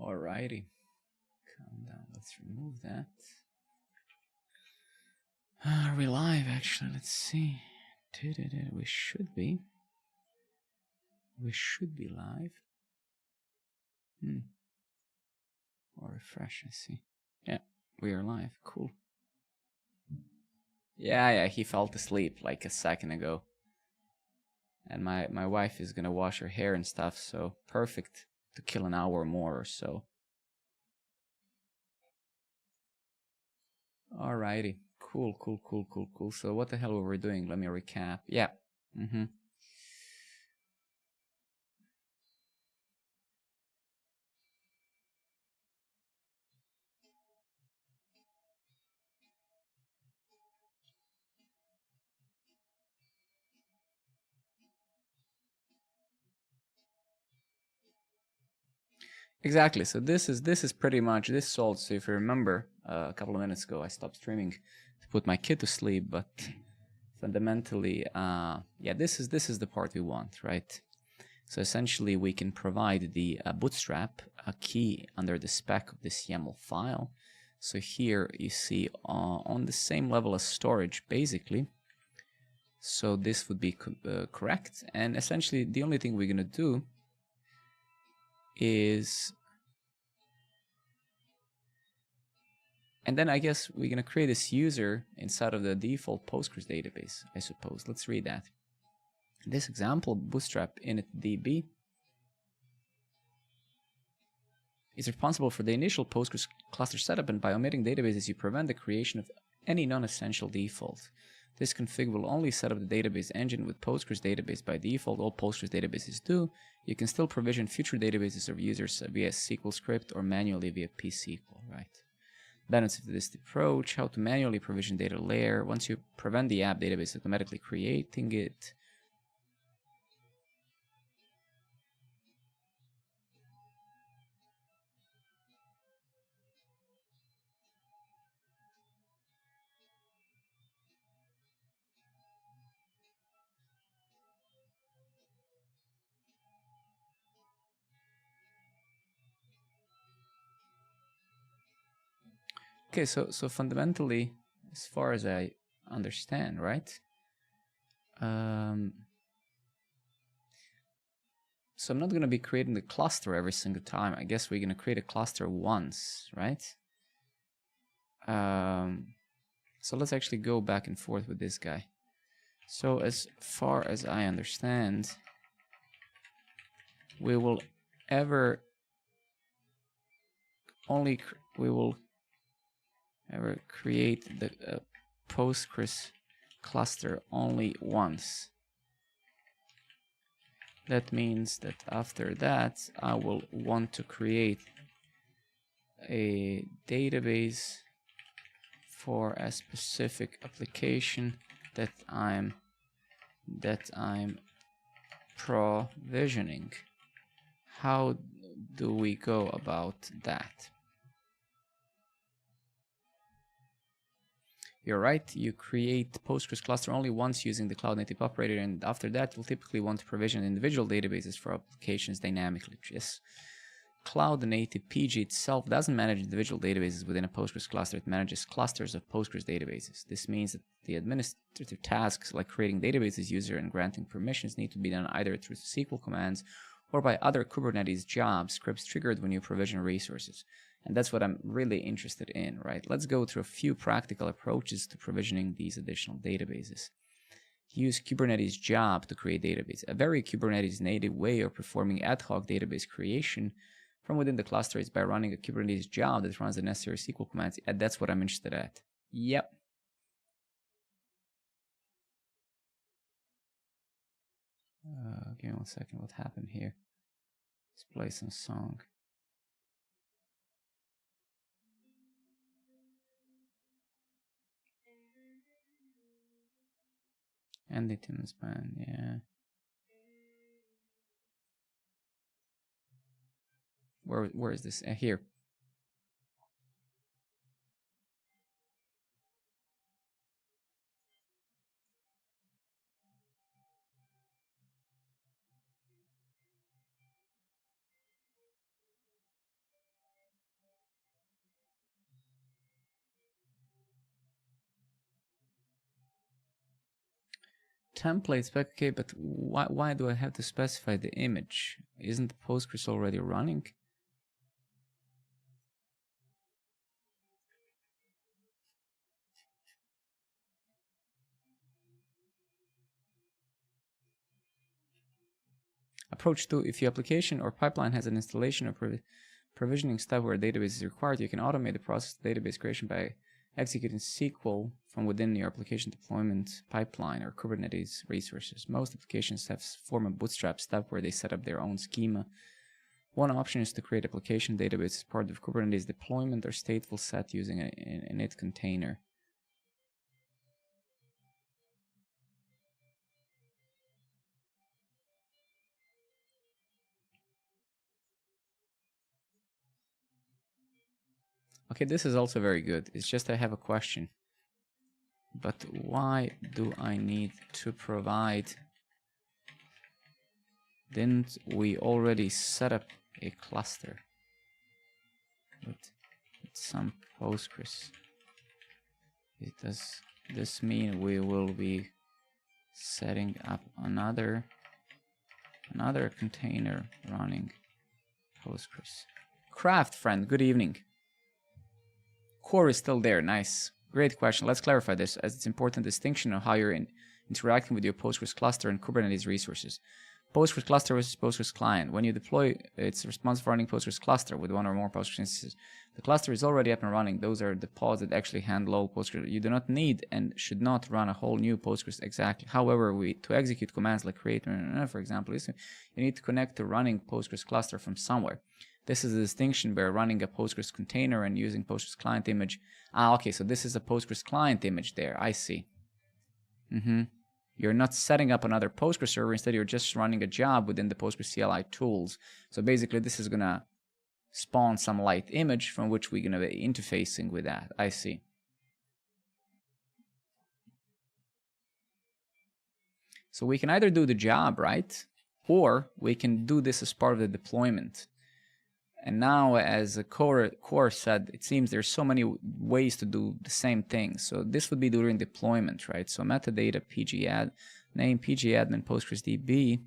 Alrighty. Calm down. Let's remove that. Are we live? Actually, let's see. We should be. We should be live. Or refresh. I see. Yeah, we are live. Cool. Yeah. He fell asleep like a second ago. And my wife is gonna wash her hair and stuff, so perfect to kill an hour more or so. Alrighty. Cool. So what the hell were we doing? Let me recap. Yeah. Exactly. So this is pretty much this solved. So if you remember, a couple of minutes ago, I stopped streaming to put my kid to sleep. But fundamentally, yeah, this is the part we want, right? So essentially, we can provide the bootstrap a key under the spec of this YAML file. So here you see on the same level as storage, basically. So this would be correct. And essentially, the only thing we're gonna do is, and then I guess we're gonna create this user inside of the default Postgres database, I suppose. Let's read that. In this example, bootstrap initdb is responsible for the initial Postgres cluster setup, and by omitting databases, you prevent the creation of any non-essential default. This config will only set up the database engine with Postgres database by default. All Postgres databases do. You can still provision future databases of users via SQL script or manually via pSQL, right? Benefits of this approach: how to manually provision data layer. Once you prevent the app database automatically creating it. Okay, so fundamentally, as far as I understand, right? So I'm not going to be creating the cluster every single time. I guess we're going to create a cluster once, right? So let's actually go back and forth with this guy. So as far as I understand, we will ever create the Postgres cluster only once. That means that after that, I will want to create a database for a specific application that I'm provisioning. How do we go about that? You're right, you create Postgres cluster only once using the cloud native operator, and after that you'll typically want to provision individual databases for applications dynamically. Yes. Cloud native PG itself doesn't manage individual databases within a Postgres cluster. It manages clusters of Postgres databases. This means that the administrative tasks like creating databases user and granting permissions need to be done either through SQL commands or by other Kubernetes job scripts triggered when you provision resources. And that's what I'm really interested in, right? Let's go through a few practical approaches to provisioning these additional databases. Use Kubernetes job to create database. A very Kubernetes native way of performing ad hoc database creation from within the cluster is by running a Kubernetes job that runs the necessary SQL commands. And that's what I'm interested at. Yep. Give me 1 second. What happened here? Let's play some song. And the tunes band, yeah. Where is this? Here. template spec, okay, but why do I have to specify the image? Isn't Postgres already running? Approach 2. If your application or pipeline has an installation or provisioning step where a database is required, you can automate the process of database creation by executing SQL from within your application deployment pipeline or Kubernetes resources. Most applications form a bootstrap step where they set up their own schema. One option is to create application database as part of Kubernetes deployment or stateful set using an init container. Okay, this is also very good. It's just I have a question. But why do I need to provide? Didn't we already set up a cluster with some Postgres? Does this mean we will be setting up another container running Postgres? Craft friend, good evening. Core is still there, nice. Great question. Let's clarify this, as it's an important distinction of how you're interacting with your Postgres cluster and Kubernetes resources. Postgres cluster versus Postgres client. When you deploy, it's responsible for running Postgres cluster with one or more Postgres instances. The cluster is already up and running. Those are the pods that actually handle Postgres. You do not need and should not run a whole new Postgres exactly. However, to execute commands like create, for example, you need to connect to running Postgres cluster from somewhere. This is a distinction where running a Postgres container and using Postgres client image. Okay, so this is a Postgres client image there. I see. You're not setting up another Postgres server. Instead, you're just running a job within the Postgres CLI tools. So basically, this is going to spawn some light image from which we're going to be interfacing with that. I see. So we can either do the job, right? Or we can do this as part of the deployment. And now, as a core said, it seems there's so many ways to do the same thing. So this would be during deployment, right? So metadata pgadd name pgadmin postgresdb.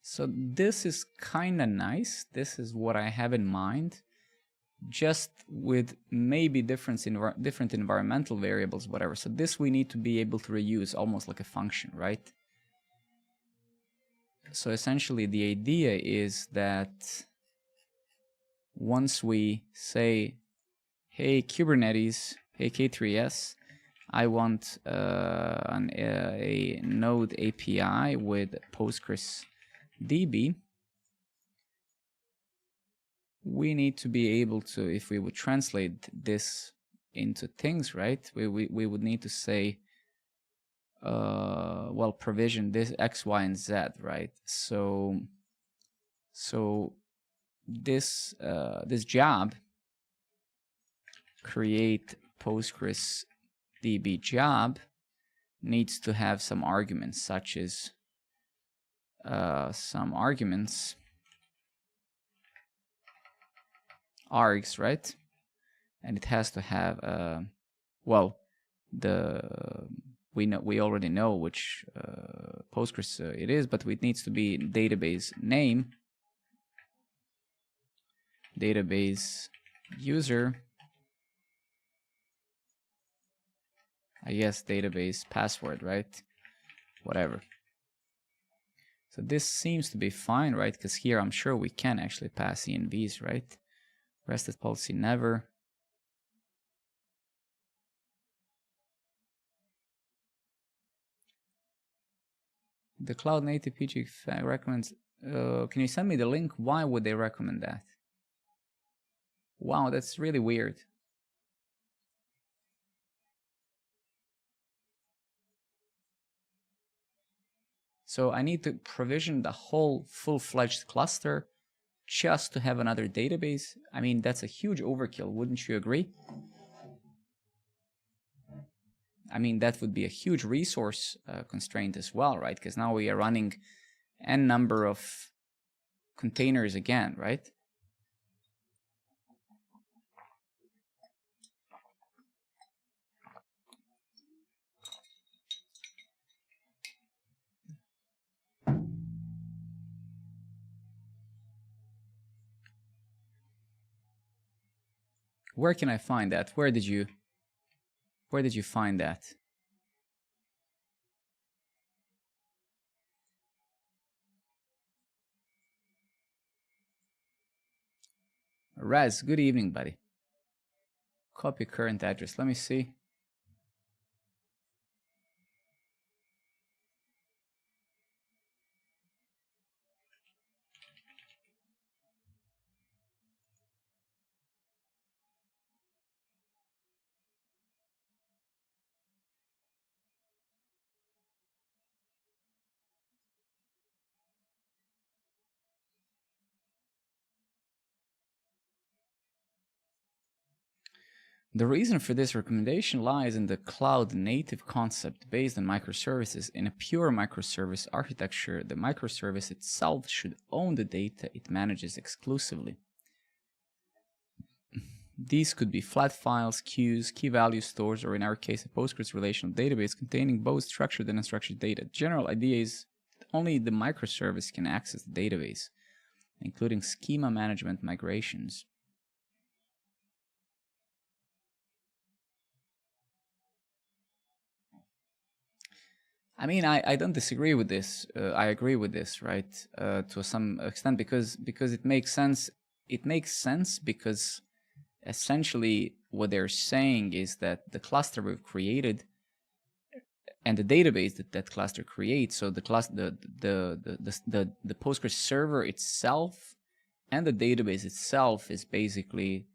So this is kind of nice. This is what I have in mind, just with maybe different environmental variables, whatever. So this we need to be able to reuse almost like a function, right? So essentially the idea is that once we say, hey Kubernetes, hey K3S, I want a node API with Postgres DB, we need to be able to, if we would translate this into things, right, we would need to say, well, provision this X, Y, and Z, right? So this job, create Postgres DB job, needs to have some arguments, such as some arguments, args, right? And it has to have well, we already know which Postgres it is, but it needs to be database name, database user, I guess database password, right? Whatever. So this seems to be fine, right? Because here I'm sure we can actually pass envs, right? Rested policy never. The cloud native PG recommends. Can you send me the link? Why would they recommend that? Wow, that's really weird. So I need to provision the whole full-fledged cluster just to have another database. I mean, that's a huge overkill, wouldn't you agree? I mean, that would be a huge resource constraint as well, right? Because now we are running n number of containers again, right? Where can I find that? Where did you find that? Raz, good evening, buddy. Copy current address. Let me see. The reason for this recommendation lies in the cloud native concept based on microservices. In a pure microservice architecture, the microservice itself should own the data it manages exclusively. These could be flat files, queues, key value stores, or in our case, a Postgres relational database containing both structured and unstructured data. General idea is that only the microservice can access the database, including schema management migrations. I mean, I don't disagree with this. I agree with this, right? To some extent, because it makes sense. It makes sense because essentially what they're saying is that the cluster we've created and the database that cluster creates, so the Postgres server itself and the database itself is basically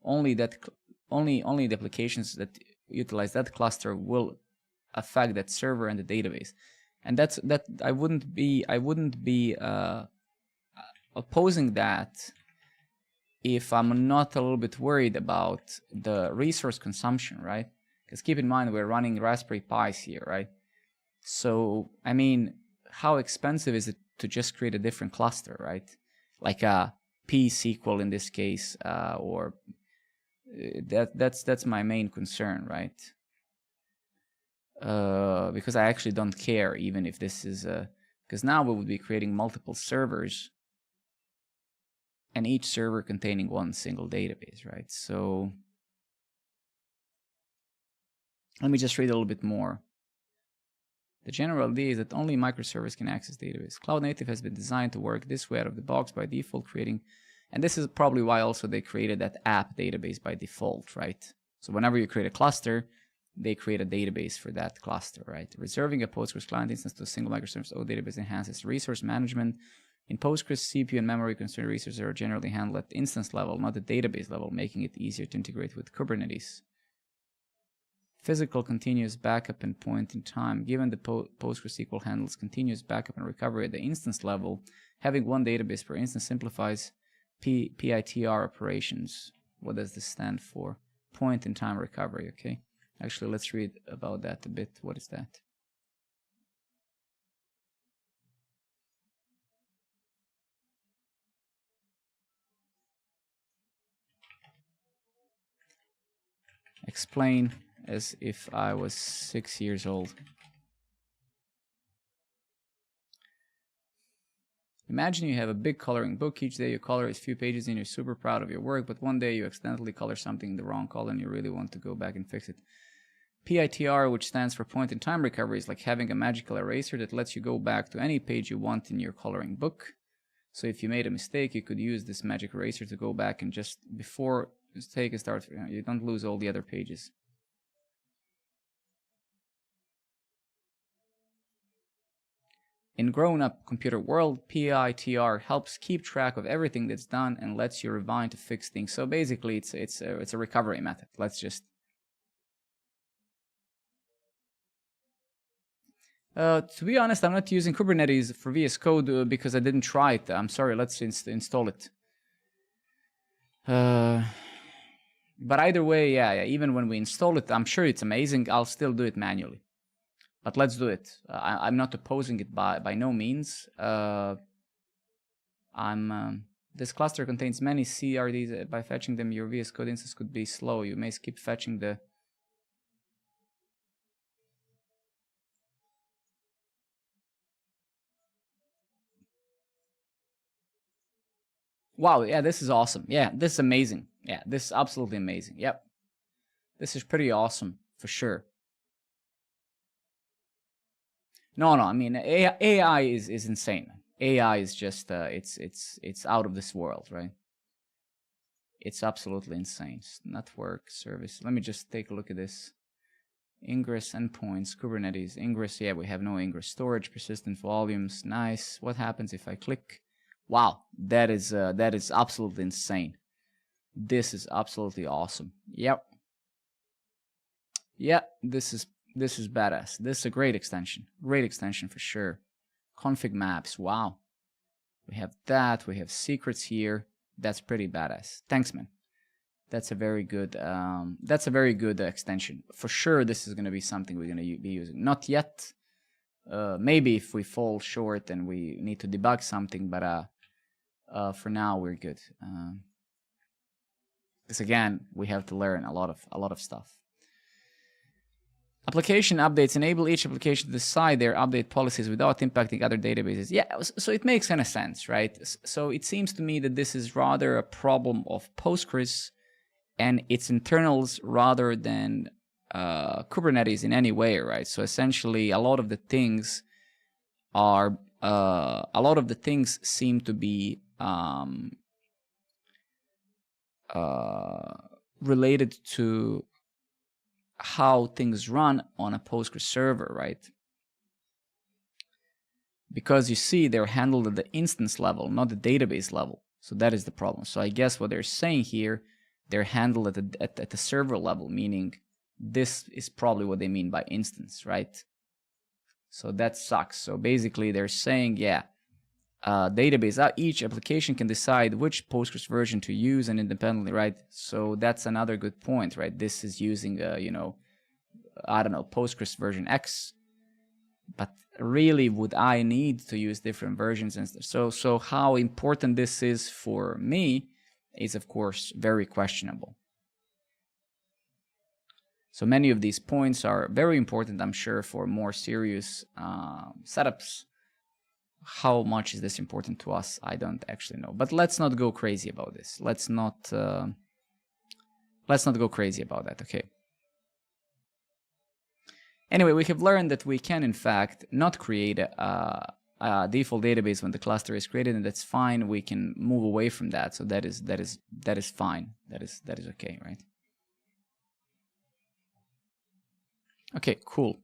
only the applications that utilize that cluster will affect that server and the database. And that I wouldn't be opposing that if I'm not a little bit worried about the resource consumption, right? Because keep in mind, we're running Raspberry Pis here, right? So, I mean, how expensive is it to just create a different cluster, right? Like a P-SQL in this case, or that's my main concern, right? Because I actually don't care even if this is because now we would be creating multiple servers and each server containing one single database, right? So let me just read a little bit more. The general idea is that only microservice can access database. Cloud Native has been designed to work this way out of the box by default, creating, and this is probably why also they created that app database by default, right? So whenever you create a cluster, they create a database for that cluster, right? Reserving a Postgres client instance to a single microservice or database enhances resource management. In Postgres, CPU and memory constrained resources are generally handled at the instance level, not the database level, making it easier to integrate with Kubernetes. Physical continuous backup and point in time. Given the PostgreSQL handles continuous backup and recovery at the instance level, having one database per instance simplifies PITR operations. What does this stand for? Point in time recovery, okay? Actually, let's read about that a bit. What is that? Explain as if I was 6 years old. Imagine you have a big coloring book. Each day you color a few pages and you're super proud of your work, but one day you accidentally color something in the wrong color and you really want to go back and fix it. PITR, which stands for point in time recovery, is like having a magical eraser that lets you go back to any page you want in your coloring book. So if you made a mistake, you could use this magic eraser to go back and just before mistake starts, you don't lose all the other pages. In grown-up computer world, PITR helps keep track of everything that's done and lets you rewind to fix things. So basically, it's a recovery method. Let's just. To be honest, I'm not using Kubernetes for VS Code because I didn't try it. I'm sorry. Let's install it. But either way, yeah, even when we install it, I'm sure it's amazing. I'll still do it manually. But let's do it. I'm not opposing it by no means. This cluster contains many CRDs. By fetching them, your VS Code instance could be slow. You may skip fetching the. Wow, yeah, this is awesome. Yeah, this is amazing. Yeah, this is absolutely amazing. Yep. This is pretty awesome, for sure. No, I mean, AI is insane. AI is just, it's out of this world, right? It's absolutely insane. Network service. Let me just take a look at this. Ingress endpoints, Kubernetes, ingress. Yeah, we have no ingress. Storage, persistent volumes. Nice. What happens if I click? Wow, that is absolutely insane. This is absolutely awesome. Yep. Yeah, this is badass. This is a great extension. Great extension for sure. Config maps. Wow. We have that. We have secrets here. That's pretty badass. Thanks, man. That's a very good. Extension. For sure, this is going to be something we're going to be using. Not yet. Maybe if we fall short and we need to debug something, but for now we're good. Because again, we have to learn a lot of stuff. Application updates enable each application to decide their update policies without impacting other databases. Yeah, so it makes kind of sense, right? So it seems to me that this is rather a problem of Postgres and its internals rather than Kubernetes in any way, right? So essentially, a lot of the things seem to be related to how things run on a Postgres server, right? Because you see, they're handled at the instance level, not the database level. So that is the problem. So I guess what they're saying here, they're handled at the server level, meaning this is probably what they mean by instance, right? So that sucks. So basically, they're saying, yeah, database, each application can decide which Postgres version to use and independently, right? So that's another good point, right? This is using, I don't know, Postgres version X, but really, would I need to use different versions? And so how important this is for me is, of course, very questionable. So many of these points are very important, I'm sure, for more serious setups. How much is this important to us? I don't actually know. But let's not go crazy about this. Let's not go crazy about that, okay? Anyway, we have learned that we can, in fact, not create a default database when the cluster is created, and that's fine. We can move away from that. So that is fine. That is okay, right? Okay, cool.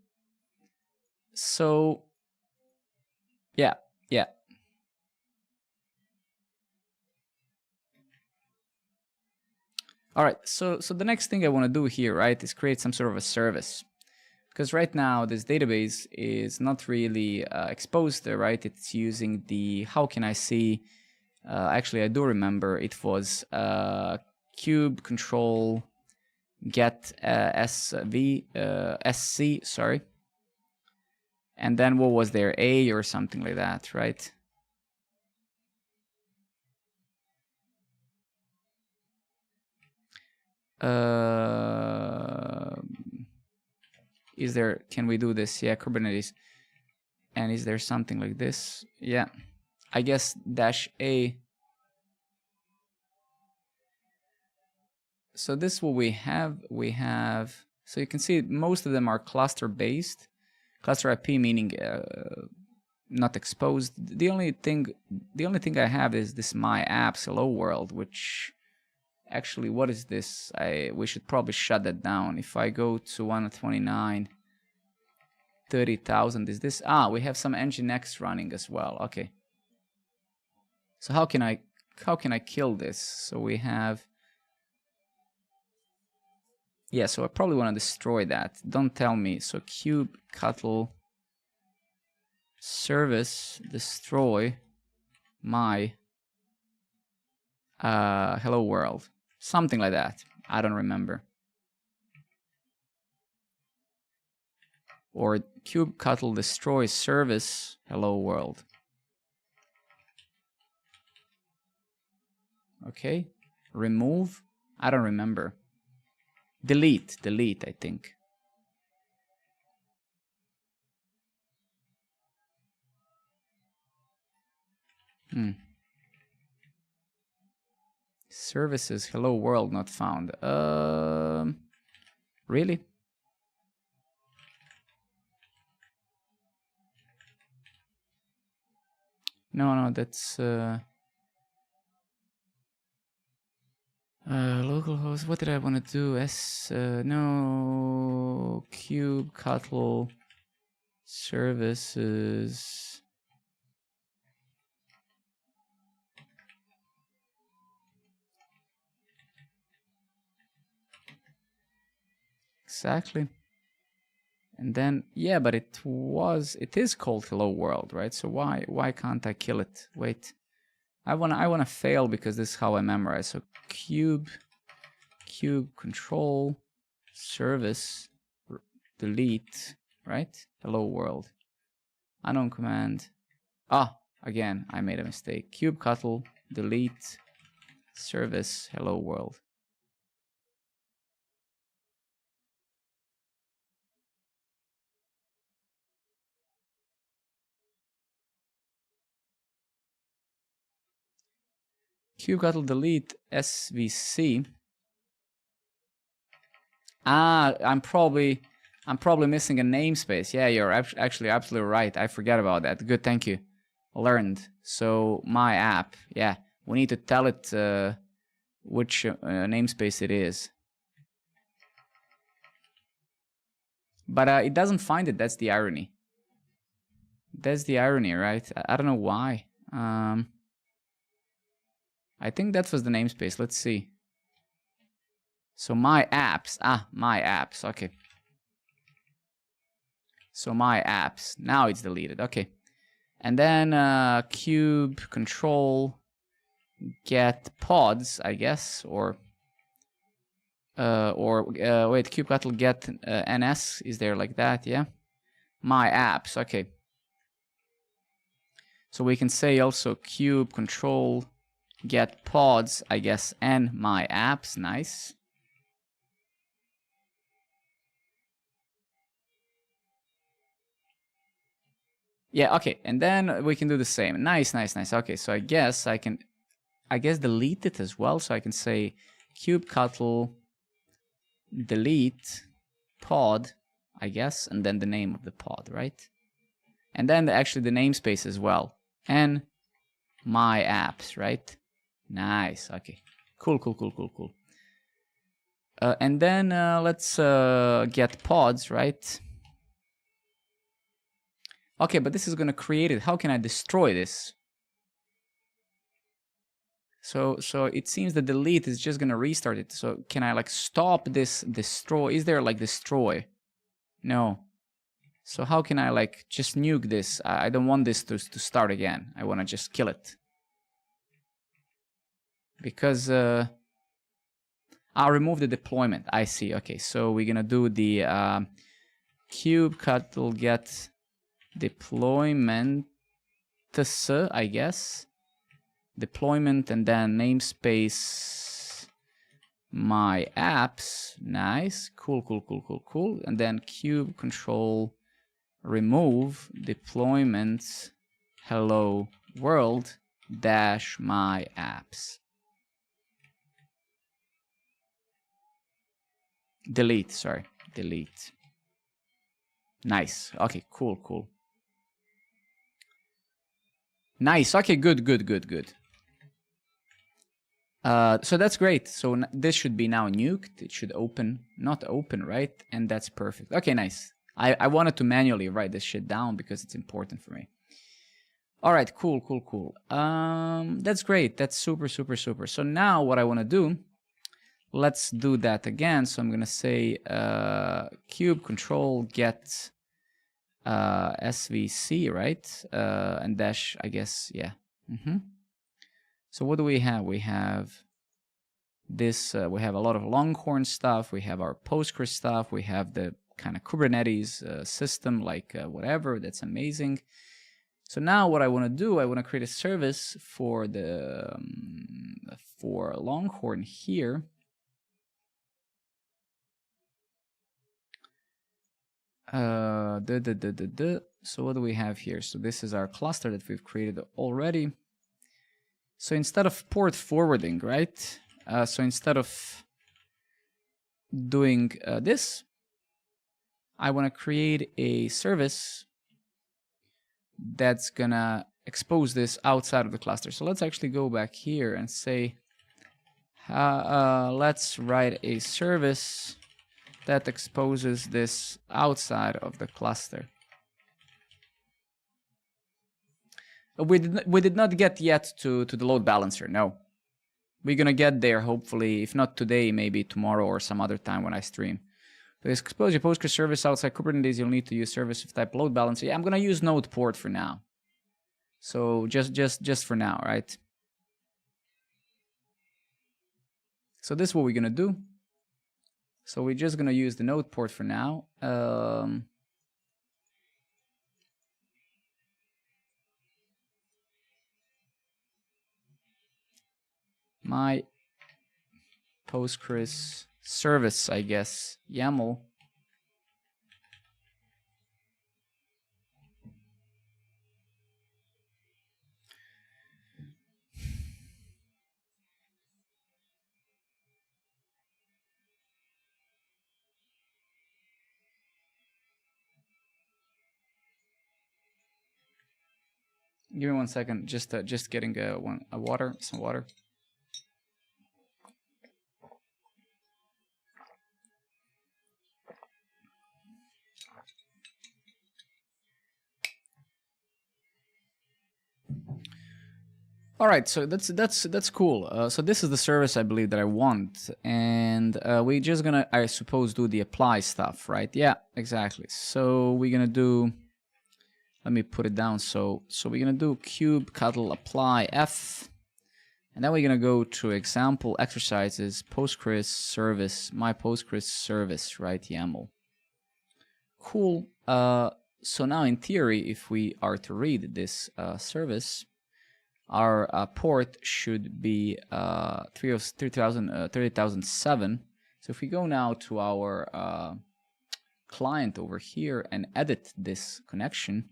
So yeah. All right, so the next thing I want to do here, right, is create some sort of a service. Because right now, this database is not really exposed there, right? It's using the, how can I see? Actually, I do remember it was cube control get sc, sorry. And then what was there? A or something like that, right? Is there, can we do this? Yeah, Kubernetes. And is there something like this? Yeah, I guess -a. So this is what we have. So you can see most of them are cluster based. Cluster IP meaning not exposed. The only thing I have is this my apps hello world, which actually, what is this? We should probably shut that down. If I go to 129, 30,000 is this? We have some nginx running as well. Okay. So how can I kill this? So we have, yeah, so I probably want to destroy that. Don't tell me. So kubectl service destroy my hello world. Something like that. I don't remember. Or kubectl destroy service hello world. Okay. Remove. I don't remember. Delete, I think. Services hello world not found. Really? No, that's localhost. What did I want to do? No, kubectl services. Exactly. And then, yeah, but it is called hello world, right? So why can't I kill it? Wait, I wanna fail because this is how I memorize. So cube control service delete, right? Hello world. Unknown command. Again, I made a mistake. Kubectl delete service hello world. Kubectl delete svc. I'm probably missing a namespace. Yeah, you're actually absolutely right. I forgot about that. Good, thank you. Learned. So my app. Yeah, we need to tell it which namespace it is. But it doesn't find it. That's the irony. That's the irony, right? I don't know why. I think that was the namespace. Let's see. So my apps. My apps. Okay. So my apps. Now it's deleted. Okay. And then cube control get pods, I guess, or wait, kubectl get ns. Is there like that? Yeah. My apps. Okay. So we can say also cube control get pods, I guess, and my apps. Nice. Yeah, okay, and then we can do the same. Nice. Okay, so I guess I can delete it as well. So I can say kubectl delete pod, I guess, and then the name of the pod, right? And then actually the namespace as well. And my apps, right? Nice. Okay. Cool. And then let's get pods, right? Okay, but this is going to create it. How can I destroy this? So it seems the delete is just going to restart it. So can I like stop this destroy? Is there like destroy? No. So how can I like just nuke this? I don't want this to start again. I want to just kill it. Because I'll remove the deployment. I see. Okay, so we're going to do the kubectl get deployment, I guess. Deployment and then namespace my apps. Nice. Cool. And then cube control remove deployment hello world dash my apps. Delete, sorry. Delete. Nice. Okay, cool. Nice. Okay, good. So that's great. So this should be now nuked. It should open, not open, right? And that's perfect. Okay, nice. I wanted to manually write this shit down because it's important for me. All right, cool. That's great. That's super. So now what I want to do, let's do that again. So I'm going to say cube control get svc, right? And dash, I guess, yeah. So what do we have? We have this, we have a lot of Longhorn stuff. We have our Postgres stuff. We have the kind of Kubernetes system, like whatever. That's amazing. So now what I want to do, I want to create a service for the for Longhorn here. So what do we have here? So this is our cluster that we've created already. So instead of port forwarding, right? So instead of doing this, I want to create a service that's gonna expose this outside of the cluster. So let's actually go back here and say, let's write a service that exposes this outside of the cluster. We did not get yet to the load balancer, no. We're gonna get there, hopefully, if not today, maybe tomorrow or some other time when I stream. To expose your Postgres service outside Kubernetes, you'll need to use service of type load balancer. Yeah, I'm gonna use node port for now. So just for now, right? So this is what we're gonna do. So we're just gonna use the node port for now. My Postgres service, I guess, YAML. Give me 1 second. Just getting some water. All right, so that's cool. So this is the service I believe that I want, and we're just gonna, I suppose, do the apply stuff, right? Yeah, exactly. So we're gonna do. Let me put it down. So we're gonna do cube cuttle apply f, and then we're gonna go to example exercises Postgres service, my Postgres service, right? YAML. Cool. So now in theory, if we are to read this service, our port should be 30,007. So if we go now to our client over here and edit this connection,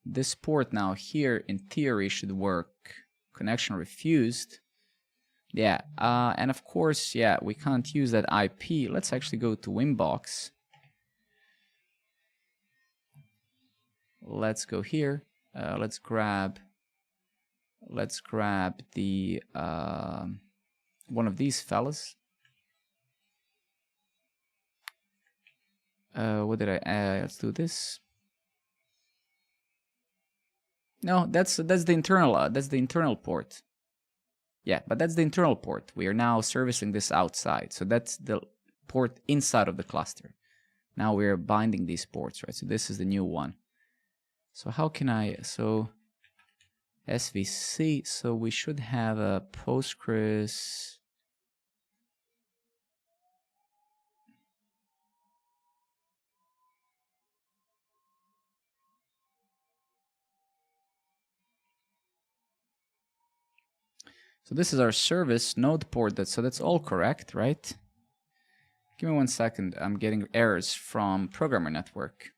this port now here in theory should work. Connection refused. Yeah, and of course, yeah, we can't use that IP. Let's actually go to Winbox. Let's go here. Let's grab the one of these fellas. What did I let's do this. No, that's the internal port. Yeah, but that's the internal port. We are now servicing this outside. So that's the port inside of the cluster. Now we're binding these ports, right? So this is the new one. So how can I, so SVC, so we should have a Postgres. So this is our service node port, so that's all correct, right? Give me 1 second, I'm getting errors from Programmer Network.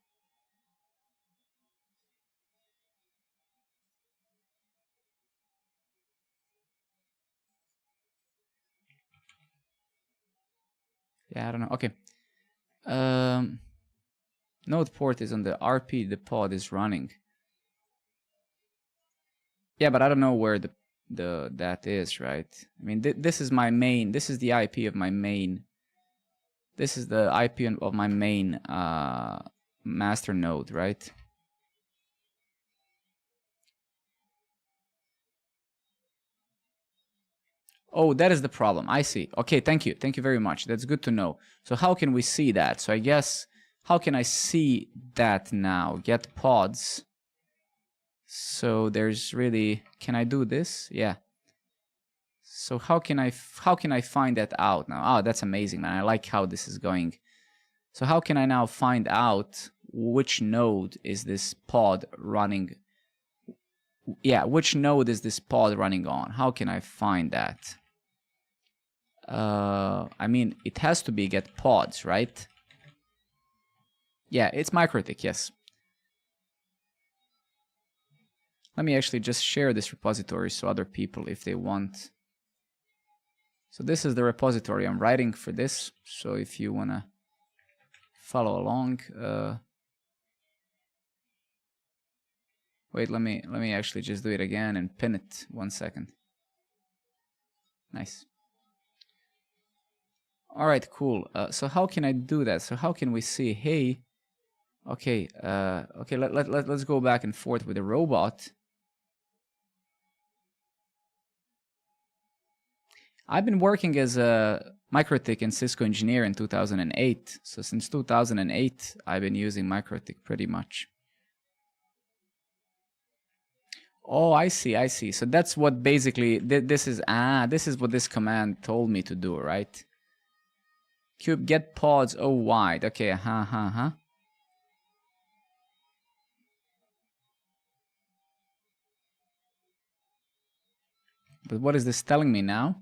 Yeah, I don't know. Okay. Node port is on the RP, the pod is running. Yeah, but I don't know where that is, right? I mean, this is my main, this is the IP of my main. This is the IP of my main master node, right? Oh, that is the problem. I see. Okay, thank you. Thank you very much. That's good to know. So how can we see that? So I guess, how can I see that now? Get pods. So there's really, can I do this? Yeah. So how can I find that out now? Oh, that's amazing, man. I like how this is going. So how can I now find out which node is this pod running? Yeah, which node is this pod running on? How can I find that? I mean, it has to be get pods, right? Yeah, it's MikroTik, yes. Let me actually just share this repository so other people, if they want. So this is the repository I'm writing for this. So if you want to follow along, wait, let me actually just do it again and pin it 1 second. Nice. All right, cool. So how can I do that? So how can we see, hey, okay, okay, let's go back and forth with the robot. I've been working as a MikroTik and Cisco engineer in 2008. So since 2008, I've been using MikroTik pretty much. Oh, I see, I see. So that's what basically, this is what this command told me to do, right? Cube get pods oh wide. Okay, But what is this telling me now?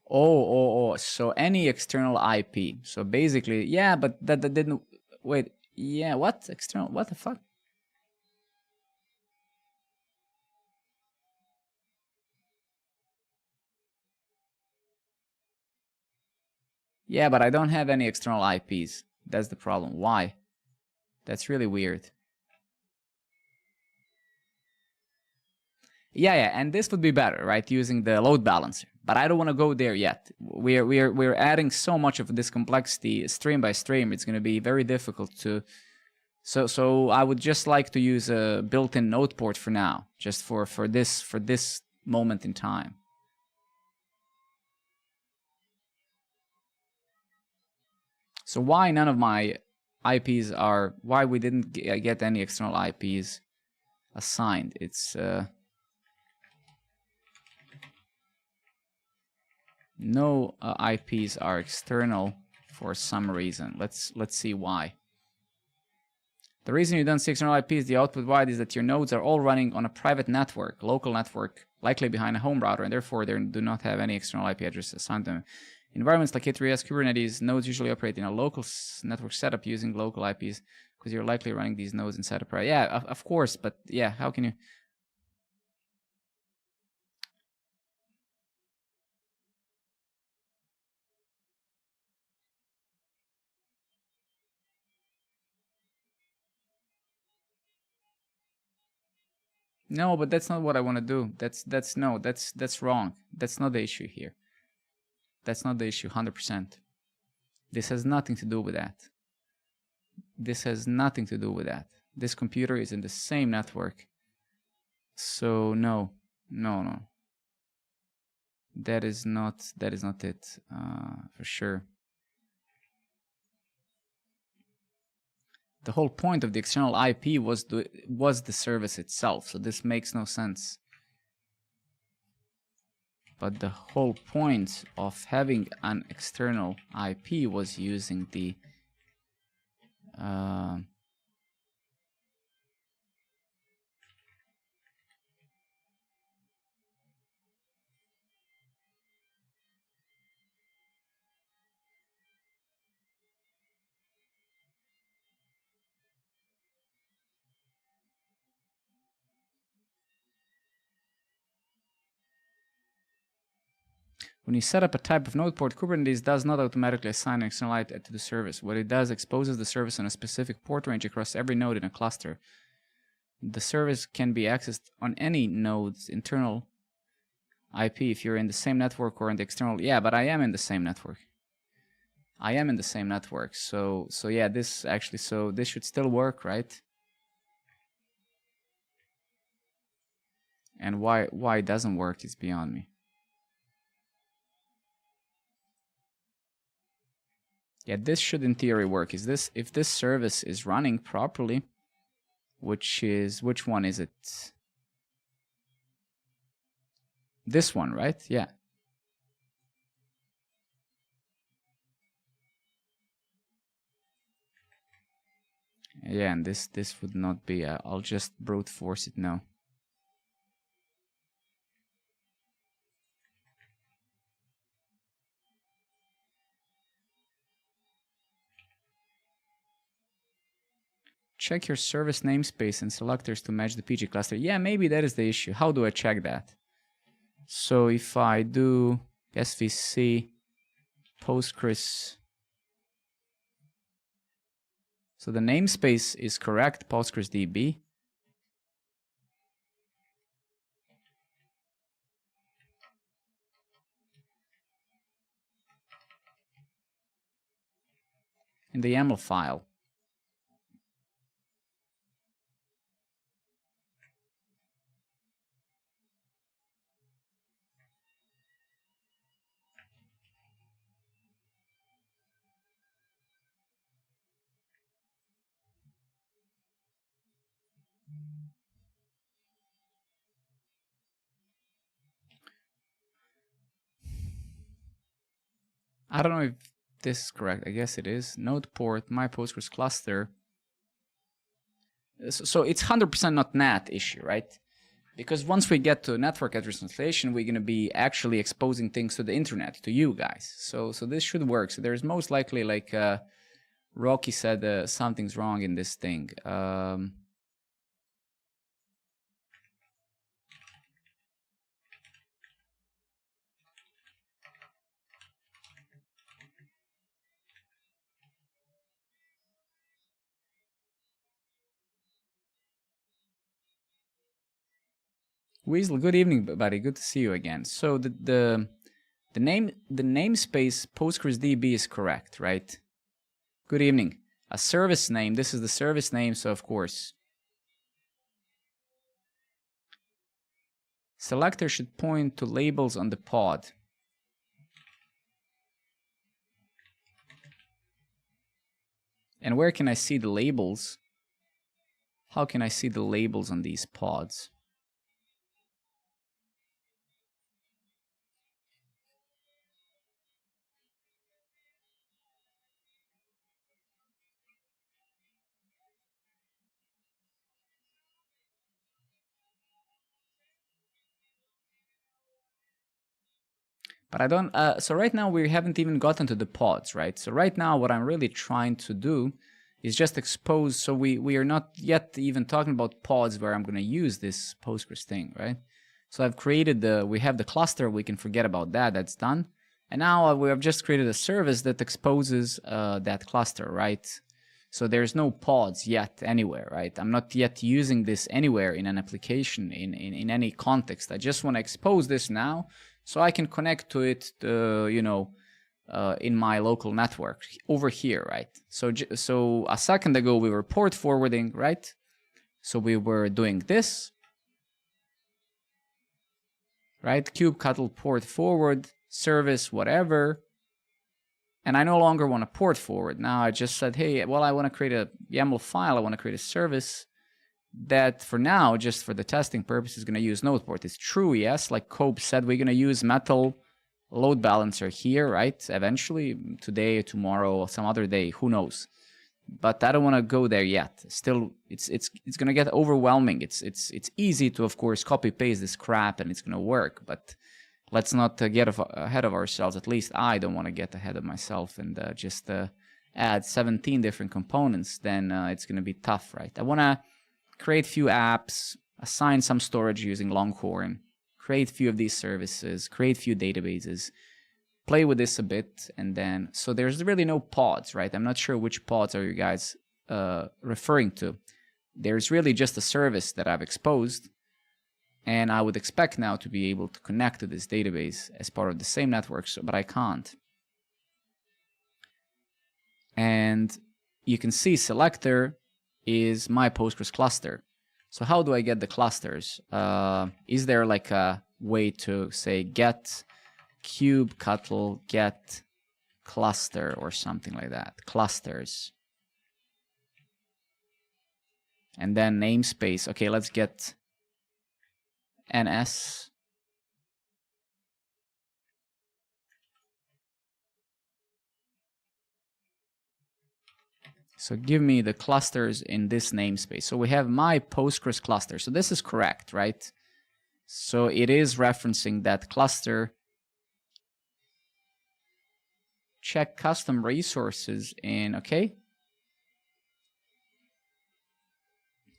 Oh, so any external IP. So basically, yeah, but that didn't, wait, yeah, what? External, what the fuck? Yeah, but I don't have any external IPs. That's the problem. Why? That's really weird. Yeah, and this would be better, right? Using the load balancer. But I don't want to go there yet. We're adding so much of this complexity stream by stream. It's going to be very difficult to. So I would just like to use a built-in node port for now, just for this moment in time. So why none of my IPs are, why we didn't get any external IPs assigned? It's no IPs are external for some reason. Let's see why. The reason you don't see external IPs, the output wide, is that your nodes are all running on a private network, local network, likely behind a home router, and therefore they do not have any external IP address assigned to them. In environments like K3S Kubernetes, nodes usually operate in a local network setup using local IPs because you're likely running these nodes inside a private. Yeah, of course, but yeah, how can you? No, but that's not what I want to do. That's wrong. That's not the issue here. That's not the issue, 100%. This has nothing to do with that. This has nothing to do with that. This computer is in the same network. So no. That is not it, for sure. The whole point of the external IP was the service itself, so this makes no sense. But the whole point of having an external IP was using the when you set up a type of node port, Kubernetes does not automatically assign an external IP to the service. What it does exposes the service on a specific port range across every node in a cluster. The service can be accessed on any node's internal IP if you're in the same network or in the external. Yeah, but I am in the same network. I am in the same network. So yeah, this actually, so this should still work, right? And why it doesn't work is beyond me. Yeah, this should in theory work. Is this, if this service is running properly, which one is it? This one, right? Yeah. Yeah, and this would not be, I'll just brute force it now. Check your service namespace and selectors to match the PG cluster. Yeah, maybe that is the issue. How do I check that? So if I do svc Postgres, so the namespace is correct, PostgresDB. In the YAML file. I don't know if this is correct. I guess it is. Node port, my Postgres cluster. So it's 100% not NAT issue, right? Because once we get to network address translation, we're going to be actually exposing things to the internet, to you guys. So this should work. So there's most likely, like Rocky said, something's wrong in this thing. Weasel, good evening, buddy. Good to see you again. So the namespace PostgresDB is correct, right? Good evening. A service name. This is the service name, so of course. Selector should point to labels on the pod. And where can I see the labels? How can I see the labels on these pods? But I don't, so right now we haven't even gotten to the pods, right? So right now what I'm really trying to do is just expose, so we are not yet even talking about pods where I'm going to use this Postgres thing, right? So I've created we have the cluster, we can forget about that, that's done. And now we have just created a service that exposes that cluster, right? So there's no pods yet anywhere, right? I'm not yet using this anywhere in an application, in any context. I just want to expose this now, so I can connect to it, you know, in my local network over here, right? So a second ago we were port forwarding, right? So we were doing this, right? Kubectl port forward, service, whatever. And I no longer want to port forward. Now I just said, hey, well, I want to create a YAML file. I want to create a service that for now, just for the testing purpose, is going to use node port. It's true, yes. Like Cope said, we're going to use Metal load balancer here, right? Eventually, today, tomorrow, some other day, who knows? But I don't want to go there yet. Still, it's going to get overwhelming. It's easy to, of course, copy paste this crap and it's going to work. But let's not get ahead of ourselves. At least I don't want to get ahead of myself and just add 17 different components. Then it's going to be tough, right? I want to create few apps, assign some storage using Longhorn, create few of these services, create few databases, play with this a bit, and then, so there's really no pods, right? I'm not sure which pods are you guys referring to. There's really just a service that I've exposed, And I would expect now to be able to connect to this database as part of the same network, but I can't. And you can see selector is my Postgres cluster. So how do I get the clusters? Is there like a way to say get kubectl get cluster or something like that? Clusters. And then namespace. Okay, let's get ns. So give me the clusters in this namespace. So we have my Postgres cluster. So this is correct, right? So it is referencing that cluster. Check custom resources in, okay.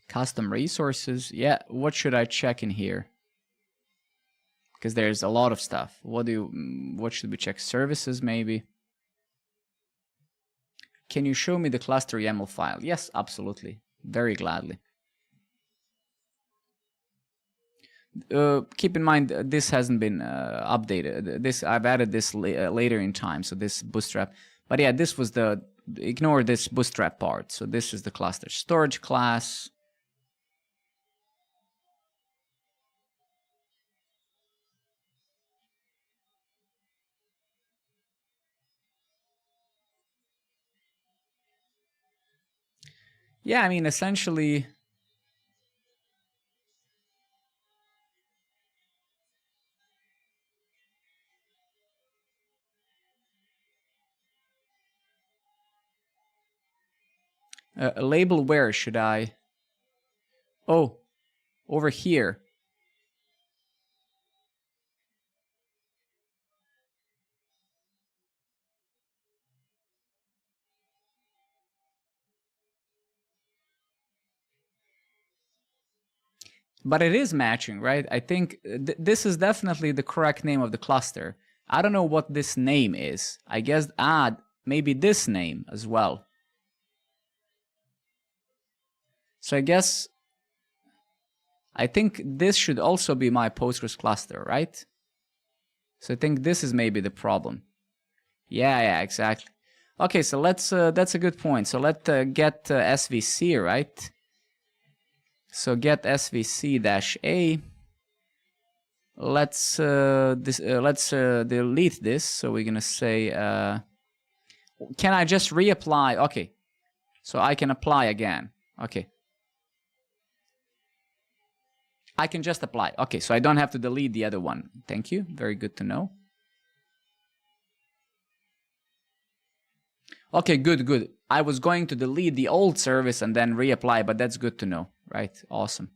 Custom resources. Yeah, what should I check in here? Because there's a lot of stuff. What should we check? Services, maybe. Can you show me the cluster YAML file? Yes, absolutely. Very gladly. Keep in mind, this hasn't been updated. I've added this later in time, so this bootstrap. But yeah, this was ignore this bootstrap part. So this is the cluster storage class. Yeah, I mean, essentially, label where should I? Oh, over here. But it is matching, right? I think this is definitely the correct name of the cluster. I don't know what this name is. I guess add maybe this name as well. So I think this should also be my Postgres cluster, right? So I think this is maybe the problem. Yeah, exactly. Okay, so let's, that's a good point. So let's get SVC, right? So get svc-a. Let's delete this. So we're gonna say, can I just reapply? Okay, so I can apply again. Okay, I can just apply. Okay, so I don't have to delete the other one. Thank you. Very good to know. Okay, good. I was going to delete the old service and then reapply, but that's good to know, right? Awesome.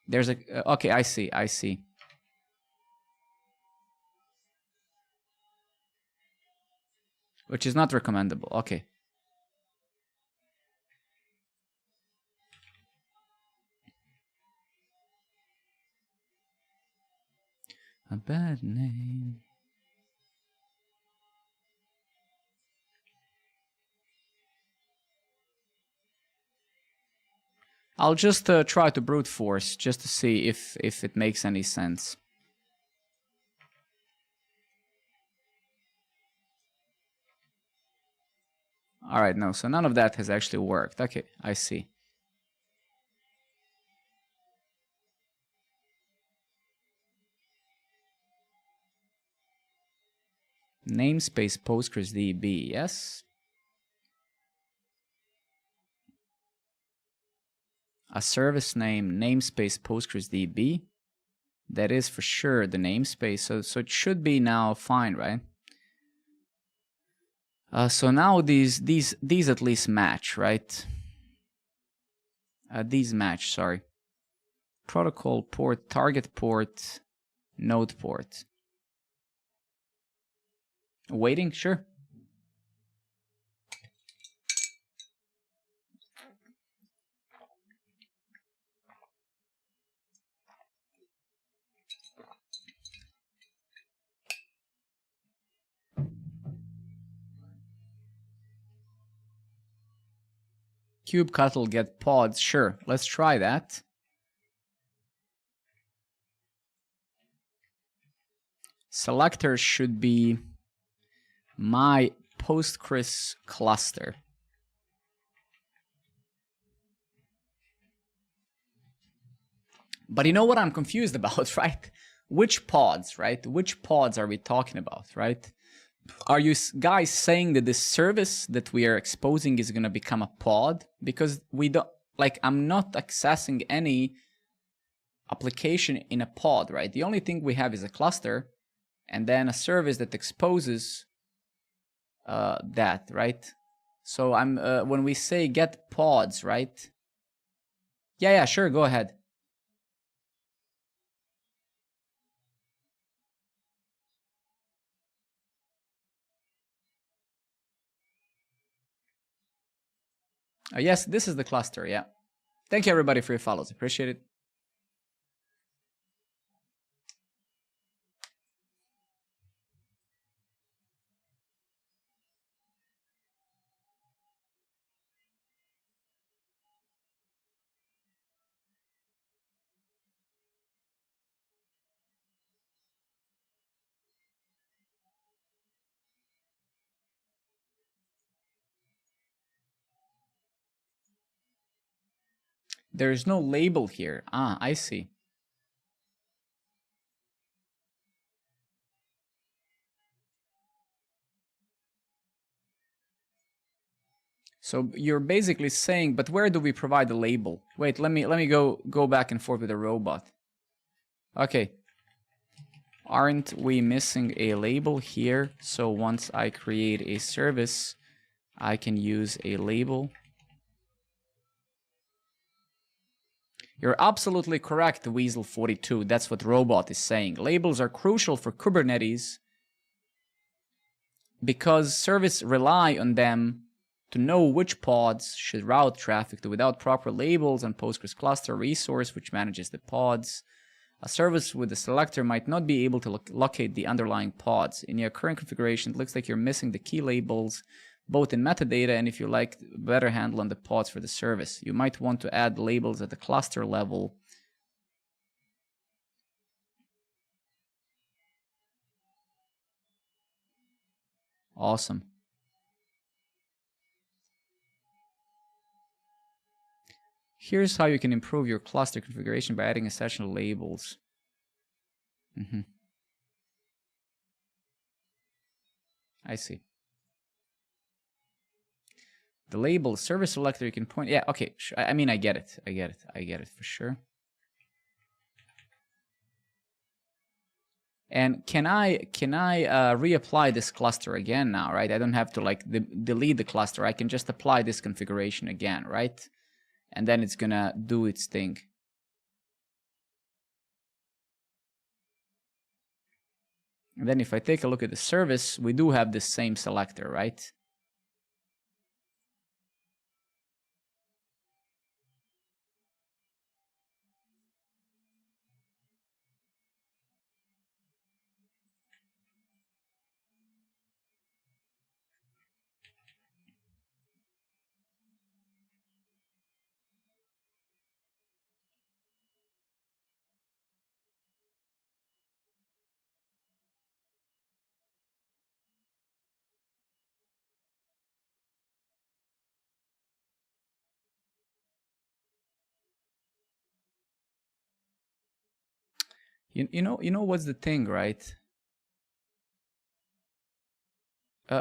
There's a, okay, I see. Which is not recommendable. Okay. A bad name. I'll just try to brute force just to see if it makes any sense. All right, no, so none of that has actually worked. Okay, I see. Namespace PostgresDB, yes. A service name, namespace PostgresDB. That is for sure the namespace, so it should be now fine, right? So now these at least match, right? These match, sorry. Protocol port, target port, node port. Waiting, sure. kubectl get pods. Sure, let's try that. Selector should be my Postgres cluster. But you know what I'm confused about, right? Which pods, right? Which pods are we talking about, right? Are you guys saying that this service that we are exposing is going to become a pod? Because we don't, like, I'm not accessing any application in a pod, right? The only thing we have is a cluster and then a service that exposes that, right? So I'm when we say get pods, right? Yeah, sure, go ahead. Yes, this is the cluster, yeah. Thank you everybody for your follows, appreciate it. There is no label here. Ah, I see. So you're basically saying, but where do we provide the label? Wait, let me go back and forth with the robot. Okay. Aren't we missing a label here? So once I create a service, I can use a label. You're absolutely correct, Weasel42. That's what robot is saying. Labels are crucial for Kubernetes because services rely on them to know which pods should route traffic to. Without proper labels and Postgres cluster resource which manages the pods, a service with a selector might not be able to locate the underlying pods. In your current configuration, it looks like you're missing the key labels, both in metadata and if you like better handle on the pods for the service. You might want to add labels at the cluster level. Awesome. Here's how you can improve your cluster configuration by adding essential labels. I see. The label service selector you can point. Yeah, okay. I mean, I get it. I get it for sure. And can I reapply this cluster again now, right? I don't have to like delete the cluster. I can just apply this configuration again, right? And then it's gonna do its thing. And then if I take a look at the service, we do have this same selector, right? You know what's the thing, right?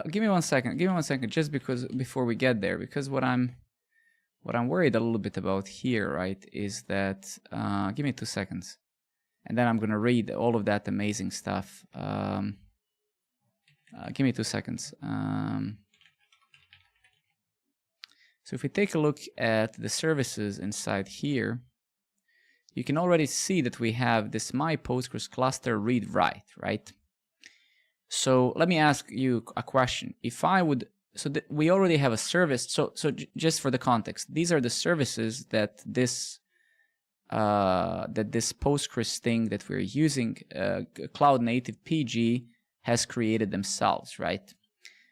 Give me one second. Give me 1 second, just because before we get there, because what I'm worried a little bit about here, right, is that give me 2 seconds, and then I'm gonna read all of that amazing stuff. Give me 2 seconds. So if we take a look at the services inside here, you can already see that we have this my Postgres cluster read write, right? So let me ask you a question. If I would, so we already have a service. So just for the context, these are the services that this Postgres thing that we're using, Cloud Native PG, has created themselves, right?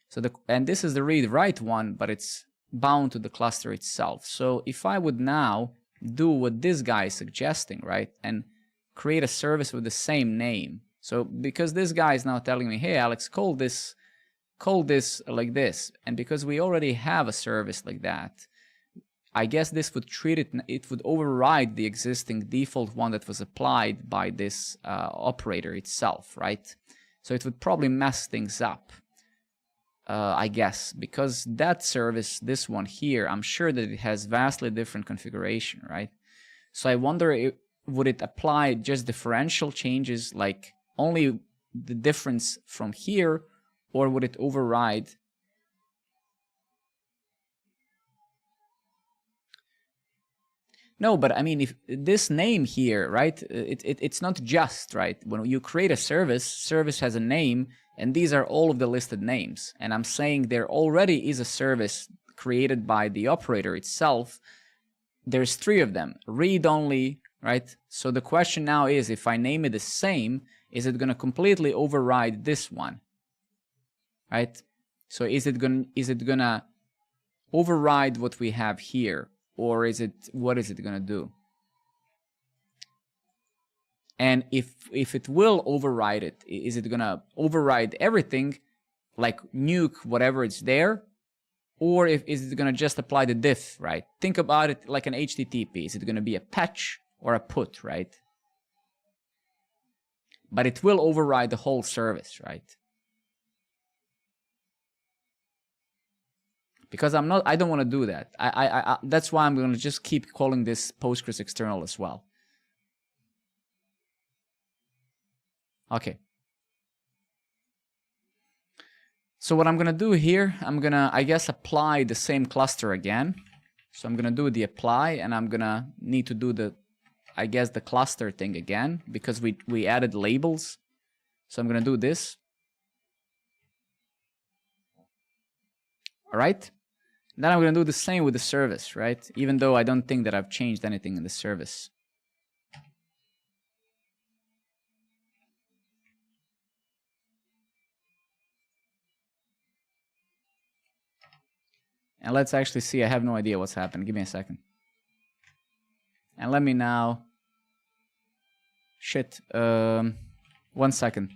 So and this is the read write one, but it's bound to the cluster itself. So if I would now do what this guy is suggesting, right, and create a service with the same name. So because this guy is now telling me, hey Alex, call this like this, and because we already have a service like that, I guess this would treat it, it would override the existing default one that was applied by this operator itself, right? So it would probably mess things up, I guess, because that service, this one here, I'm sure that it has vastly different configuration, right? So I wonder, would it apply just differential changes, like only the difference from here, or would it override? No, but I mean, if this name here, right, it's not just, right? When you create a service has a name, and these are all of the listed names. And I'm saying there already is a service created by the operator itself. There's 3 of them, read-only, right? So the question now is, if I name it the same, is it going to completely override this one, right? So is it gonna override what we have here? Or is it, what is it going to do? And if it will override it, is it going to override everything, like nuke whatever it's there? Or is it going to just apply the diff, right? Think about it like an HTTP. Is it going to be a patch or a put, right? But it will override the whole service, right? Because I don't want to do that. That's why I'm going to just keep calling this Postgres external as well. Okay. So what I'm going to do here, I'm going to, I guess, apply the same cluster again. So I'm going to do the apply, and I'm going to need to do the, I guess, the cluster thing again, because we added labels. So I'm going to do this. All right. Then I'm going to do the same with the service, right? Even though I don't think that I've changed anything in the service. And let's actually see. I have no idea what's happened. Give me a second. And let me now... Shit. 1 second.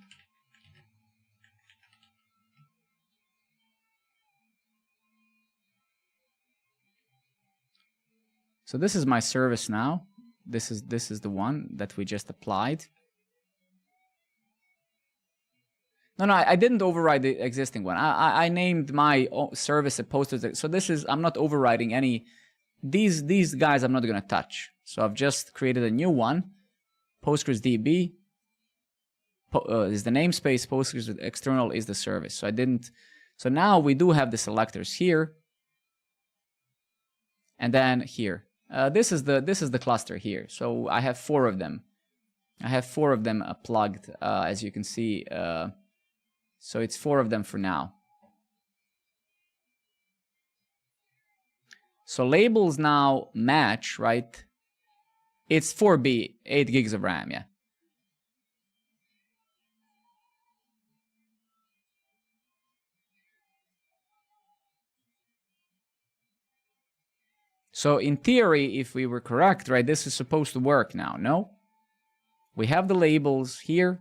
So this is my service now. This is the one that we just applied. No, I didn't override the existing one. I named my service a Postgres. So this is, I'm not overriding any. These guys I'm not going to touch. So I've just created a new one. Postgres DB is the namespace. Postgres external is the service. So I didn't. So now we do have the selectors here, and then here. This is the cluster here. So I have 4 of them. I have 4 of them plugged, as you can see. So it's 4 of them for now. So labels now match, right? It's 4B, 8 gigs of RAM, yeah. So in theory, if we were correct, right, this is supposed to work now, no? We have the labels here.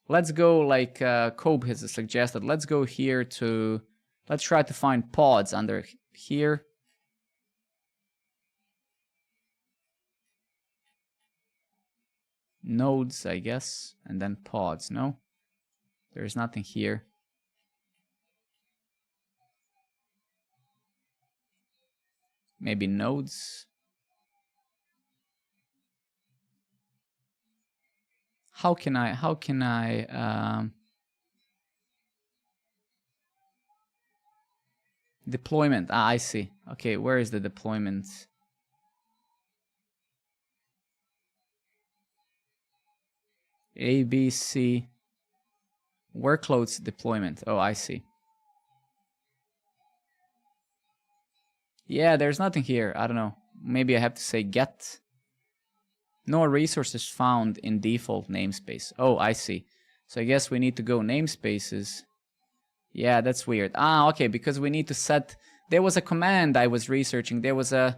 Let's go like Cobe has suggested. Let's go here to, let's try to find pods under here. Nodes, I guess, and then pods, no? There's nothing here. Maybe nodes. How can I deployment? I see. Okay, where is the deployment? ABC workloads deployment. Oh, I see. Yeah, there's nothing here. I don't know. Maybe I have to say get. No resources found in default namespace. Oh, I see. So I guess we need to go namespaces. Yeah, that's weird. Ah, okay, because we need to set There was a command I was researching. There's a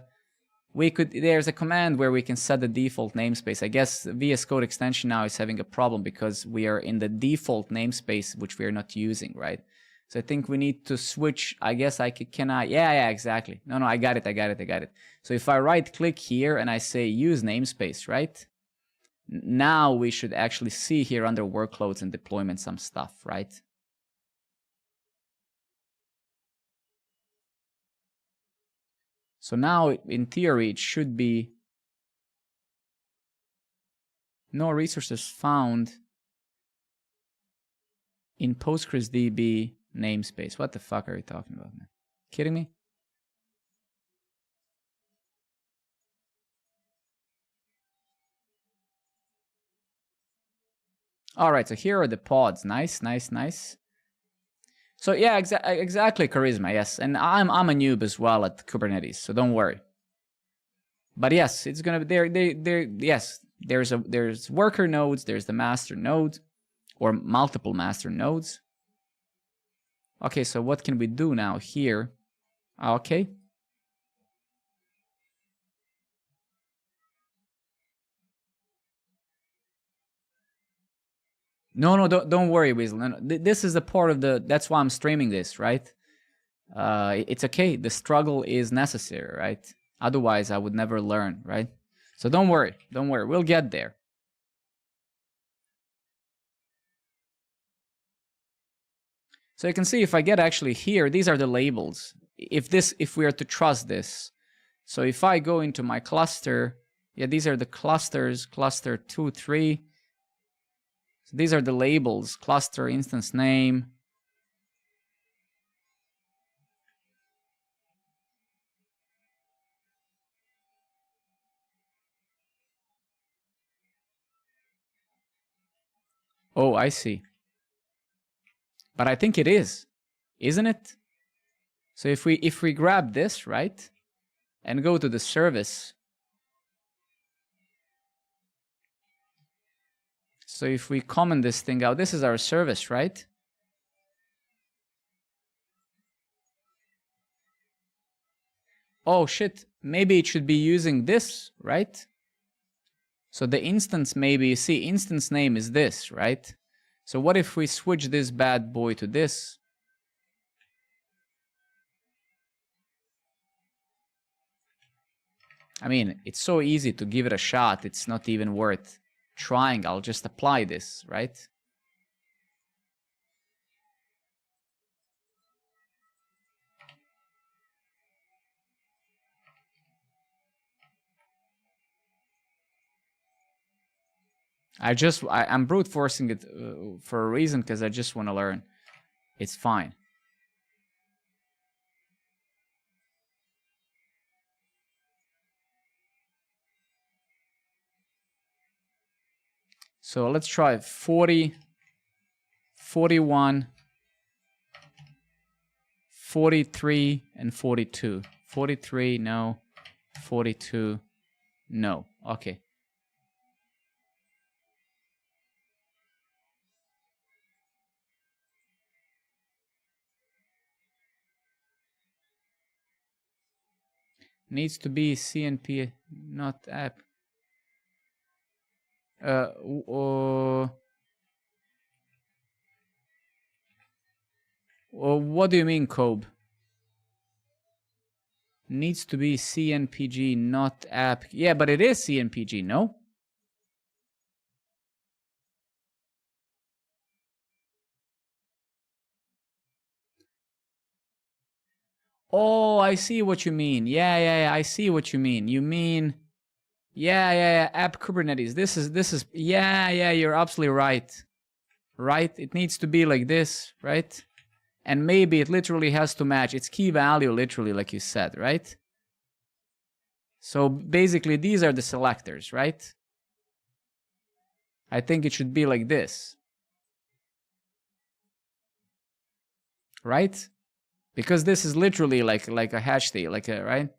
command where we can set the default namespace. I guess VS Code extension now is having a problem because we are in the default namespace, which we are not using, right? So I think we need to switch. I guess can I? Yeah, exactly. No, I got it. So if I right click here and I say use namespace, right? Now we should actually see here under workloads and deployment some stuff, right? So now, in theory, it should be no resources found in PostgreSDB namespace. What the fuck are you talking about, man? Kidding me? All right, so here are the pods. Nice. So yeah, exactly, Charisma. Yes, and I'm a noob as well at Kubernetes, so don't worry. But yes, it's gonna be yes, there's worker nodes, there's the master node, or multiple master nodes. Okay, so what can we do now here? Okay. No, don't worry, Weasel. No, this is the part of that's why I'm streaming this, right? It's okay. The struggle is necessary, right? Otherwise, I would never learn, right? So don't worry. We'll get there. So you can see if I get actually here, these are the labels. If we are to trust this. So if I go into my cluster, yeah, these are the clusters, cluster 2, 3. So these are the labels, cluster, instance name. Oh, I see. But I think it is, isn't it? So if we grab this, right, and go to the service. So if we comment this thing out, this is our service, right? Oh shit, maybe it should be using this, right? So the instance maybe, see, instance name is this, right? So what if we switch this bad boy to this? I mean, it's so easy to give it a shot. It's not even worth trying. I'll just apply this, right? I'm brute forcing it for a reason because I just want to learn. It's fine. So let's try 40, 41, 43, and 42. 43, no. 42, no. Okay. Needs to be CNP, not app. What do you mean, Kobe? Needs to be CNPG, not app. Yeah, but it is CNPG, no? Oh, I see what you mean. Yeah, I see what you mean. You mean, yeah, app Kubernetes. This is, yeah, you're absolutely right. Right? It needs to be like this, right? And maybe it literally has to match its key value, literally, like you said, right? So basically, these are the selectors, right? I think it should be like this. Right? Because this is literally like a hash key, right?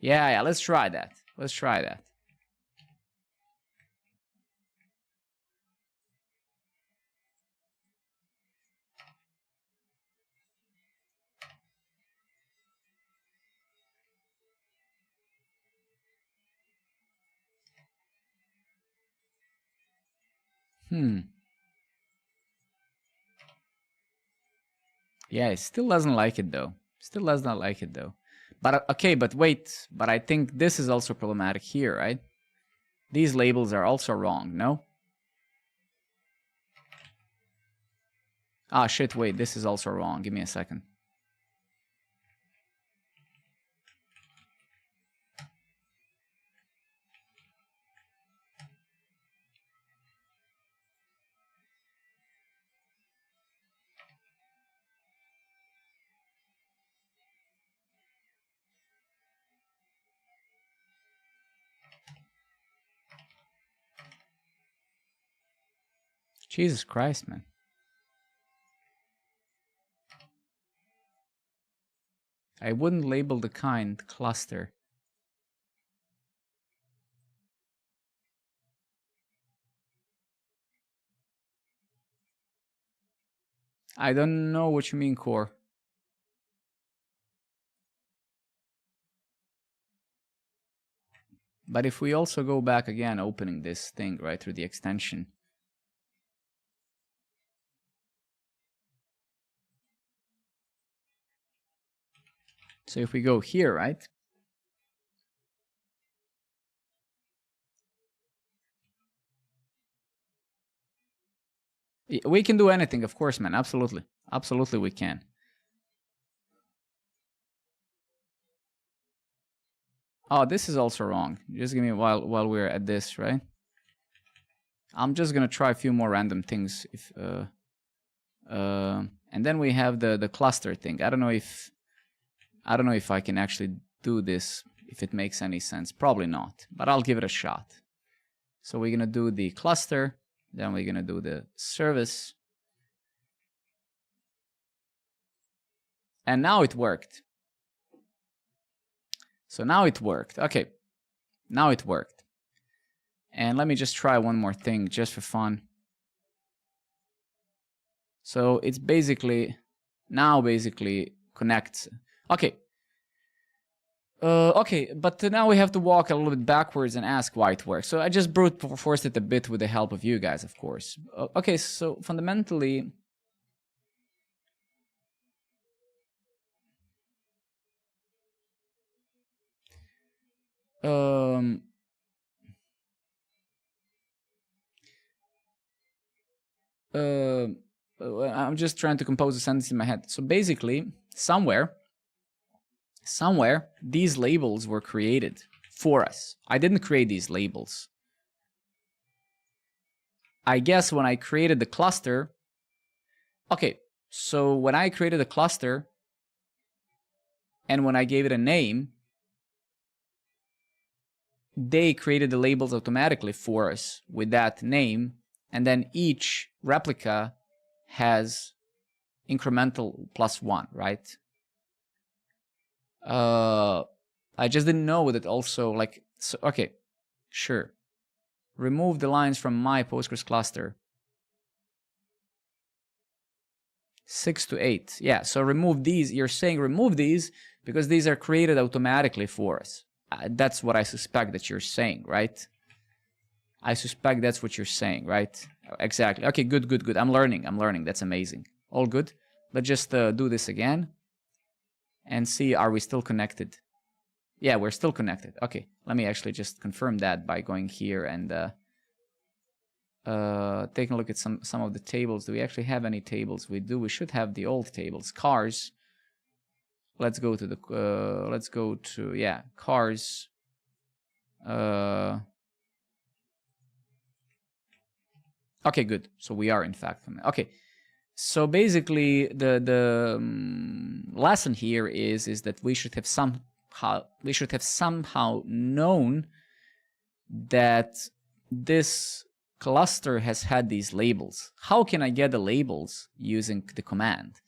Yeah, let's try that. Yeah, it still doesn't like it though. Still does not like it though. But okay, but wait. But I think this is also problematic here, right? These labels are also wrong, no? Ah, shit, wait, this is also wrong. Give me a second. Jesus Christ, man. I wouldn't label the kind cluster. I don't know what you mean, core. But if we also go back again, opening this thing right through the extension. So if we go here, right? We can do anything, of course, man. Absolutely. Absolutely we can. Oh, this is also wrong. Just give me while we're at this, right? I'm just gonna try a few more random things. If and then we have the cluster thing. I don't know if I can actually do this, if it makes any sense. Probably not, but I'll give it a shot. So we're gonna do the cluster, then we're gonna do the service, and now it worked. So now it worked. Okay, now it worked. And let me just try one more thing just for fun. So it's basically now connects. Okay. Okay, but now we have to walk a little bit backwards and ask why it works. So I just brute forced it a bit with the help of you guys, of course. Okay, so fundamentally, I'm just trying to compose a sentence in my head. So basically, somewhere, these labels were created for us. I didn't create these labels. I guess when I created the cluster, okay, so when I created a cluster and when I gave it a name, they created the labels automatically for us with that name, and then each replica has incremental +1, right? I just didn't know that also, like, so, okay, sure. Remove the lines from my Postgres cluster. 6 to 8. Yeah, so remove these. You're saying remove these because these are created automatically for us. That's what I suspect that you're saying, right? I suspect that's what you're saying, right? Exactly. Okay, good. I'm learning. That's amazing. All good. Let's just do this again and see, are we still connected? Yeah, we're still connected. Okay, let me actually just confirm that by going here and taking a look at some of the tables. Do we actually have any tables? We do. We should have the old tables. Cars. Let's go to the yeah, cars. Okay, good. So we are in fact okay. So basically, the lesson here is that we should have somehow known that this cluster has had these labels. How can I get the labels using the command?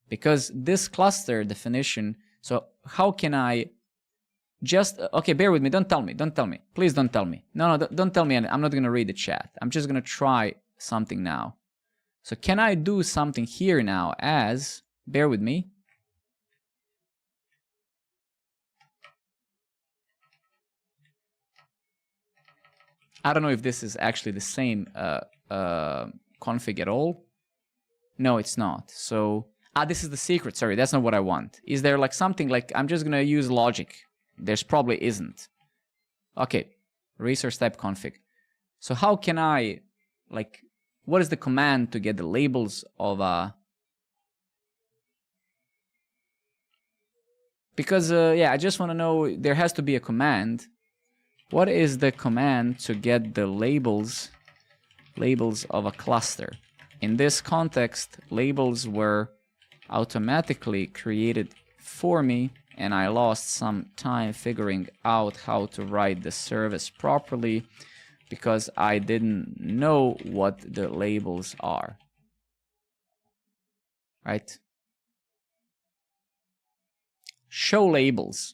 Because this cluster definition, so how can I just, okay, bear with me, don't tell me, please don't tell me. No, don't tell me, I'm not gonna read the chat. I'm just gonna try something now. So can I do something here now as, bear with me. I don't know if this is actually the same config at all. No, it's not. So, this is the secret. Sorry, that's not what I want. Is there like something like, I'm just gonna use logic. There's probably isn't. Okay, resource type config. So how can I, like, what is the command to get the labels of because, yeah, I just want to know, there has to be a command. What is the command to get the labels of a cluster? In this context, labels were automatically created for me, and I lost some time figuring out how to write the service properly because I didn't know what the labels are. Right? Show labels.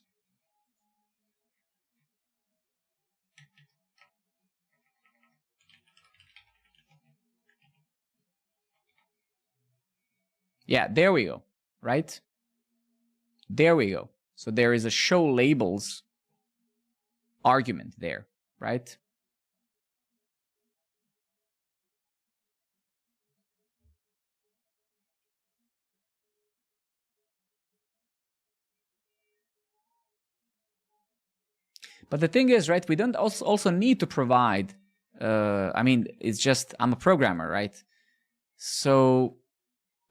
Yeah, there we go, right? There we go. So there is a show labels argument there, right? But the thing is, right, we don't also need to provide, I mean, it's just, I'm a programmer, right? So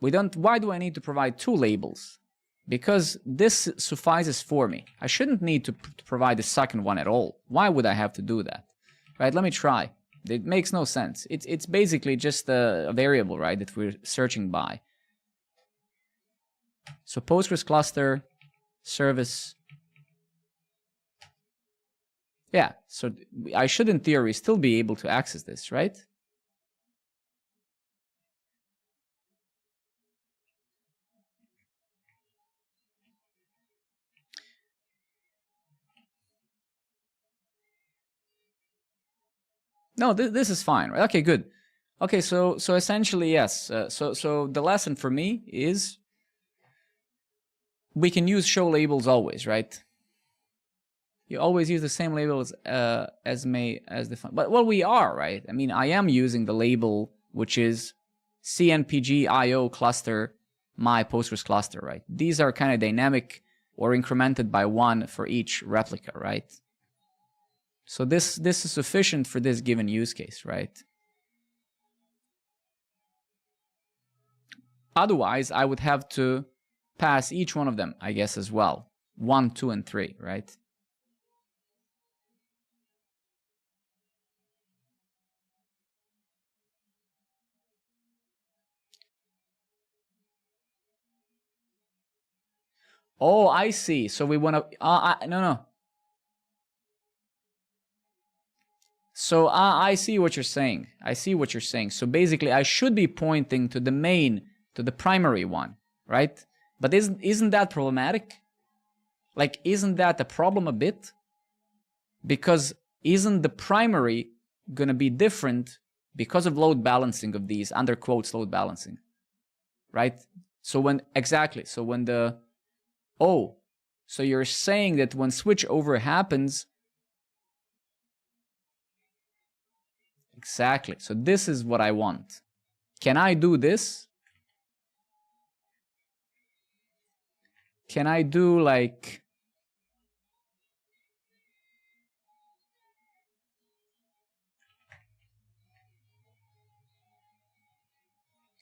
we don't, why do I need to provide two labels? Because this suffices for me. I shouldn't need to provide the second one at all. Why would I have to do that? Right, let me try. It makes no sense. It's basically just a variable, right, that we're searching by. So Postgres cluster, service. Yeah, so I should in theory still be able to access this, right? No, this is fine, right? Okay, good. Okay, so essentially, yes. So the lesson for me is we can use show labels always, right? You always use the same labels as defined. But well, we are, right? I mean, I am using the label which is cnpg io cluster my Postgres cluster, right? These are kind of dynamic or incremented by one for each replica, right? So this is sufficient for this given use case, right? Otherwise, I would have to pass each one of them, I guess, as well. 1, 2, and 3, right? Oh, I see. So we want to... no. So I see what you're saying. I see what you're saying. So basically, I should be pointing to the main, to the primary one, right? But isn't that problematic? Like, isn't that a problem a bit? Because isn't the primary going to be different because of load balancing of these, under quotes, load balancing, right? So when, exactly, so when the, oh, so you're saying that when switchover happens, exactly, so this is what I want. Can I do this? Can I do like,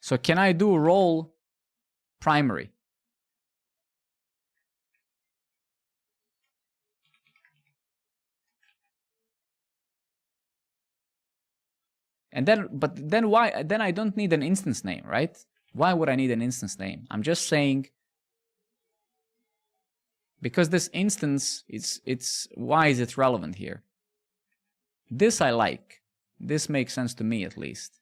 so can I do role primary? And then, but then why, then I don't need an instance name, right? Why would I need an instance name? I'm just saying, because this instance, it's why is it relevant here? This I like. This makes sense to me at least.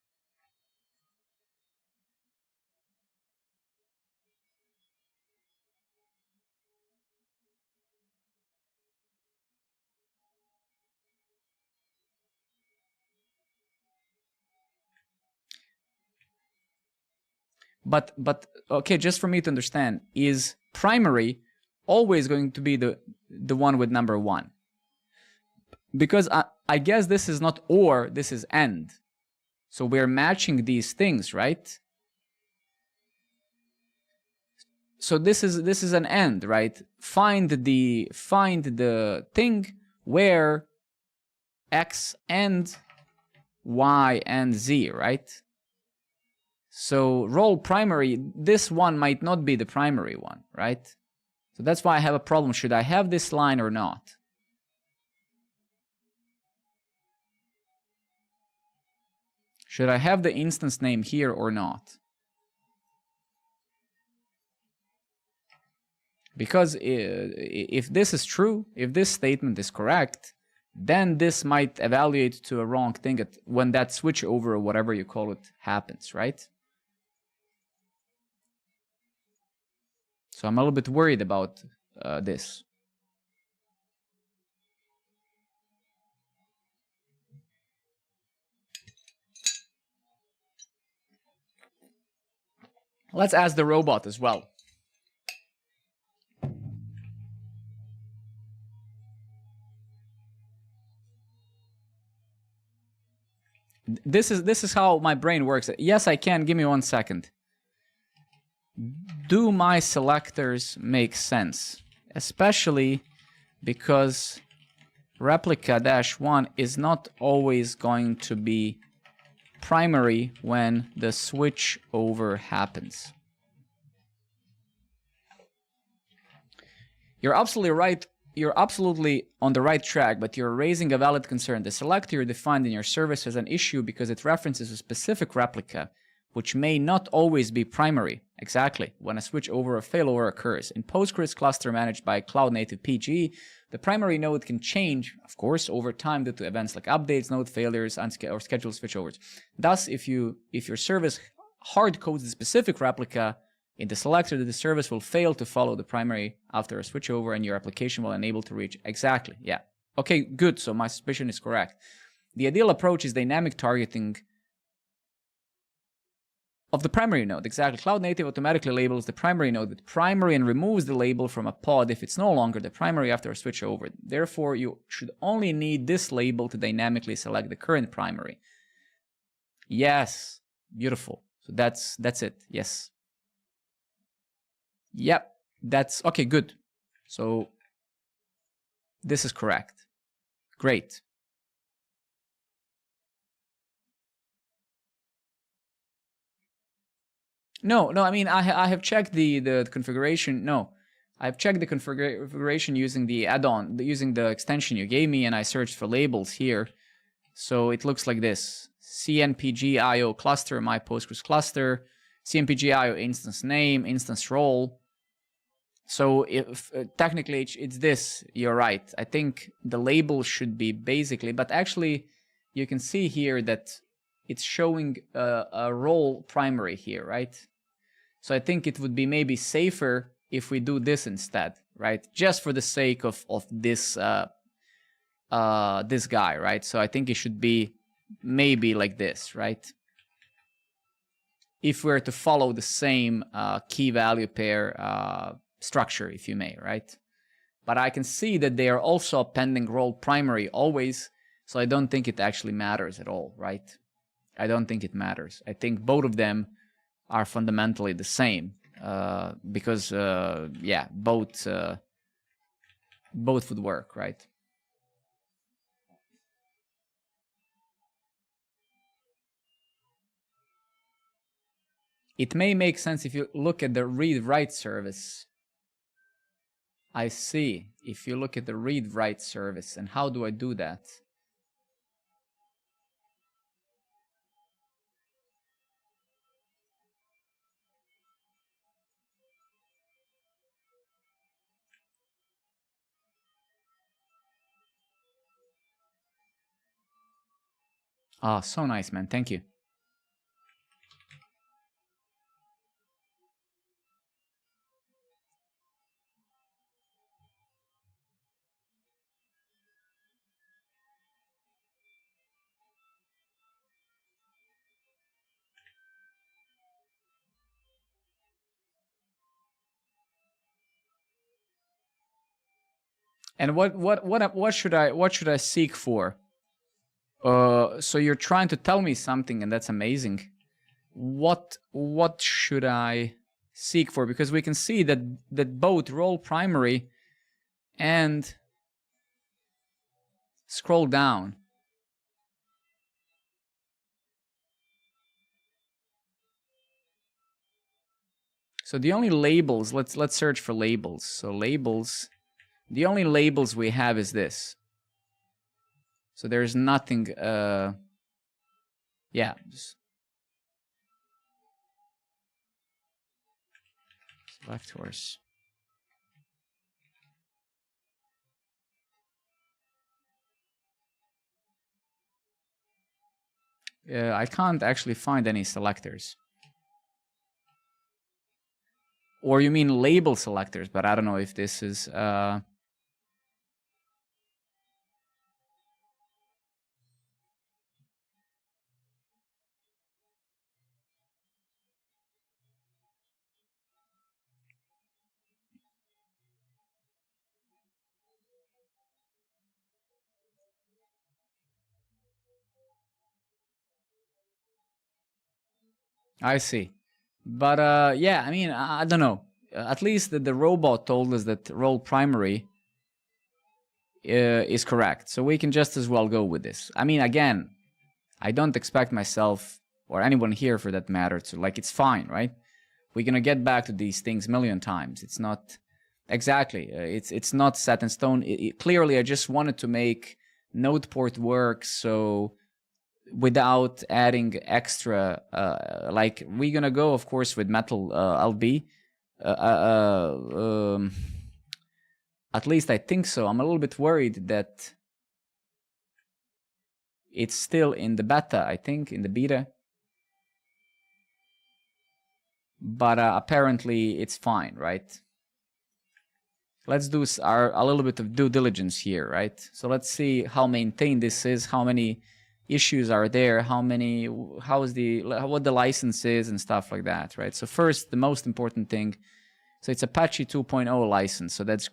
But okay, just for me to understand, is primary always going to be the one with number 1? because I guess this is not or, this is and. So we're matching these things, right? So this is an and, right? Find the thing where x and y and z, right? So role primary, this one might not be the primary one, right? So that's why I have a problem. Should I have this line or not? Should I have the instance name here or not? Because if this is true, if this statement is correct, then this might evaluate to a wrong thing when that switch over or whatever you call it happens, right? So I'm a little bit worried about this. Let's ask the robot as well. This is how my brain works. Yes, I can. Give me 1 second. Do my selectors make sense? Especially because replica-1 is not always going to be primary when the switch over happens. You're absolutely right. You're absolutely on the right track, but you're raising a valid concern. The selector you defined in your service has an issue because it references a specific replica, which may not always be primary. Exactly, when a switch over or failover occurs. In Postgres cluster managed by Cloud Native PG, the primary node can change, of course, over time due to events like updates, node failures, or scheduled switchovers. Thus, if your service hard codes the specific replica in the selector, the service will fail to follow the primary after a switchover, and your application will enable to reach. Exactly, yeah. Okay, good, so my suspicion is correct. The ideal approach is dynamic targeting of the primary node. Exactly. Cloud Native automatically labels the primary node with primary and removes the label from a pod if it's no longer the primary after a switchover. Therefore, you should only need this label to dynamically select the current primary. Yes, beautiful. So that's it. Yes. Yep, that's okay, good. So this is correct. Great. No, I mean, I have checked the configuration. No, I've checked the configuration using the add-on, using the extension you gave me, and I searched for labels here. So it looks like this: cnpg.io cluster, my Postgres cluster, cnpg.io instance name, instance role. So if technically it's this, you're right. I think the label should be basically, but actually you can see here that it's showing a role primary here, right? So I think it would be maybe safer if we do this instead, right? Just for the sake of this this guy, right? So I think it should be maybe like this, right? If we're to follow the same key value pair structure, if you may, right? But I can see that they are also appending role primary always, so I don't think it actually matters at all, right? I don't think it matters. I think both of them are fundamentally the same because, yeah, both would work, right? It may make sense if you look at the read-write service. I see. If you look at the read-write service, and how do I do that? Ah, so nice, man. Thank you. And what should I seek for? So you're trying to tell me something, and that's amazing. What should I seek for? Because we can see that both role primary and scroll down. So the only labels, let's search for labels. So labels, the only labels we have is this. So there's nothing, yeah. Left horse. I can't actually find any selectors. Or you mean label selectors, but I don't know if this is... I see. But yeah, I mean, I don't know. At least the robot told us that role primary is correct. So we can just as well go with this. I mean, again, I don't expect myself or anyone here for that matter to, like, it's fine, right? We're going to get back to these things a million times. It's not exactly, it's not set in stone. Clearly, I just wanted to make node port work so without adding extra, like we're going to go, of course, with metal LB. At least I think so. I'm a little bit worried that it's still in the beta, I think, in the beta. But apparently it's fine, right? Let's do a little bit of due diligence here, right? So let's see how maintained this is, how many issues are there, what the license is and stuff like that, right? So first, the most important thing, so it's Apache 2.0 license, so that's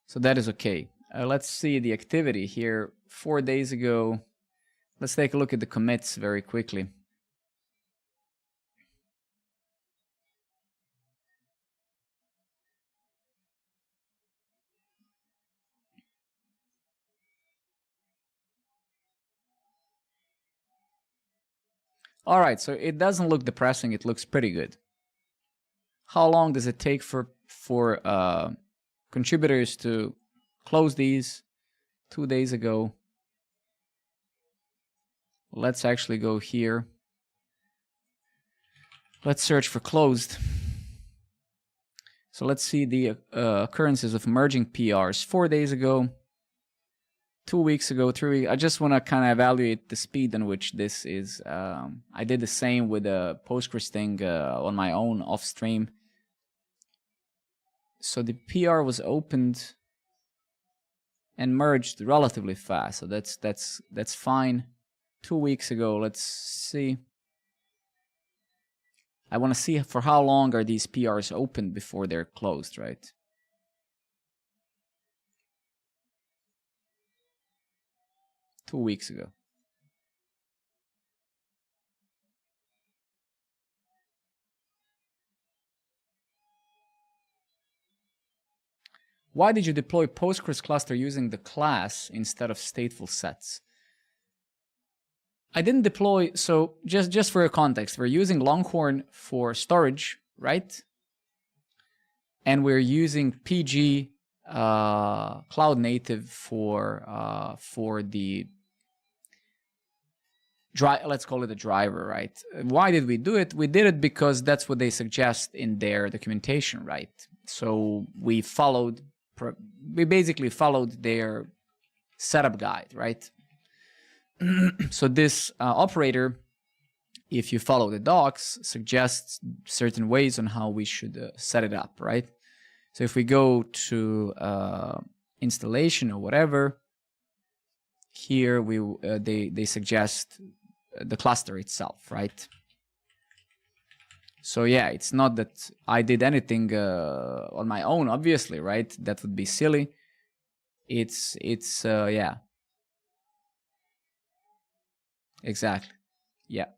so that is okay. Let's see the activity here 4 days ago. Let's take a look at the commits very quickly. All right, so it doesn't look depressing. It looks pretty good. How long does it take for contributors to close these? 2 days ago. Let's actually go here. Let's search for closed. So let's see the occurrences of merging PRs 4 days ago, 2 weeks ago, 3 weeks. I just want to kind of evaluate the speed in which this is. I did the same with the Postgres thing on my own off stream. So the PR was opened and merged relatively fast. So that's fine. 2 weeks ago, let's see. I want to see for how long are these PRs open before they're closed, right? Two weeks ago. Why did you deploy Postgres cluster using the class instead of stateful sets? I didn't deploy, so just for your context, we're using Longhorn for storage, right? And we're using PG Cloud Native for the let's call it a driver, right? Why did we do it? We did it because that's what they suggest in their documentation, right? So we basically followed their setup guide, right? So this operator, if you follow the docs, suggests certain ways on how we should set it up, right? So if we go to installation or whatever, here they suggest the cluster itself, right? So yeah, it's not that I did anything on my own, obviously, right? That would be silly. It's yeah, exactly. Yeah.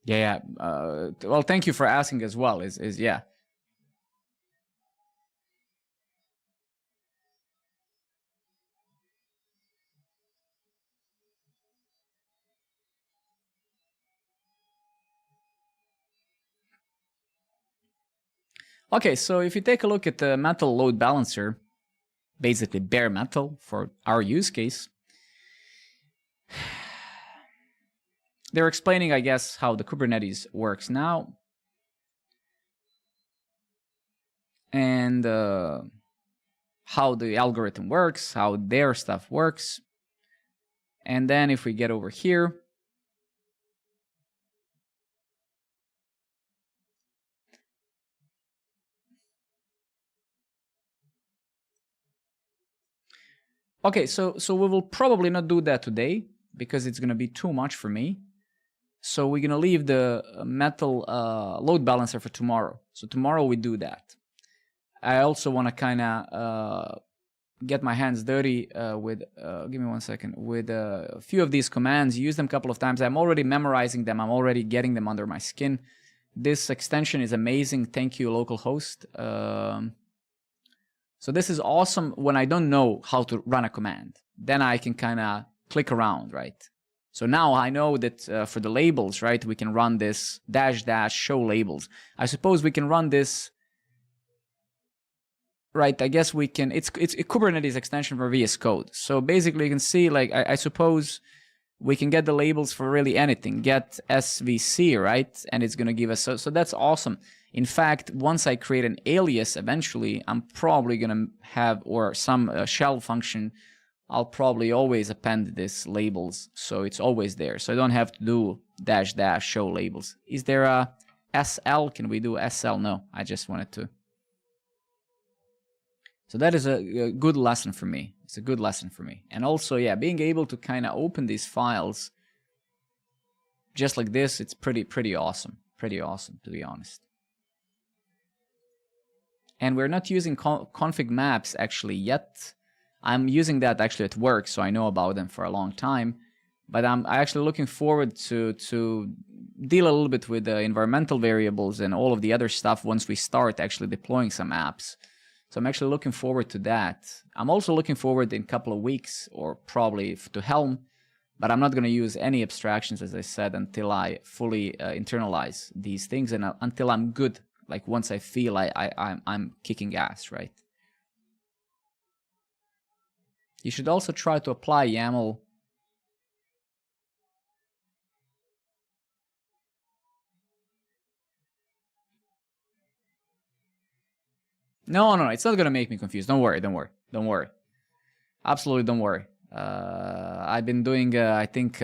Yeah, yeah. Well, thank you for asking as well. Is yeah. Okay, so if you take a look at the metal load balancer, basically bare metal for our use case, they're explaining, I guess, how the Kubernetes works now, and how the algorithm works, how their stuff works. And then if we get over here, okay, so we will probably not do that today because it's gonna be too much for me. So we're gonna leave the metal load balancer for tomorrow. So tomorrow we do that. I also want to kind of get my hands dirty with, give me 1 second, with a few of these commands, use them a couple of times. I'm already memorizing them. I'm already getting them under my skin. This extension is amazing. Thank you, localhost. So this is awesome when I don't know how to run a command. Then I can kind of click around, right? So now I know that for the labels, right, we can run this -- show labels. I suppose we can run this, right? I guess we can, it's a Kubernetes extension for VS Code. So basically you can see, like, I suppose we can get the labels for really anything. Get SVC, right? And it's going to give us, so that's awesome. In fact, once I create an alias, eventually, I'm probably going to have, or some shell function, I'll probably always append this labels. So it's always there. So I don't have to do -- show labels. Is there a SL? Can we do SL? No, I just wanted to. So that is a good lesson for me. It's a good lesson for me. And also, yeah, being able to kind of open these files just like this, it's pretty awesome. Pretty awesome, to be honest. And we're not using config maps actually yet. I'm using that actually at work, so I know about them for a long time. But I'm actually looking forward to deal a little bit with the environmental variables and all of the other stuff once we start actually deploying some apps. So I'm actually looking forward to that. I'm also looking forward in a couple of weeks, or probably to Helm, but I'm not going to use any abstractions, as I said, until I fully internalize these things and until I'm good. Like once I feel I'm kicking ass, right? You should also try to apply YAML. No, it's not gonna make me confused. Don't worry. Absolutely, don't worry. I've been doing, I think,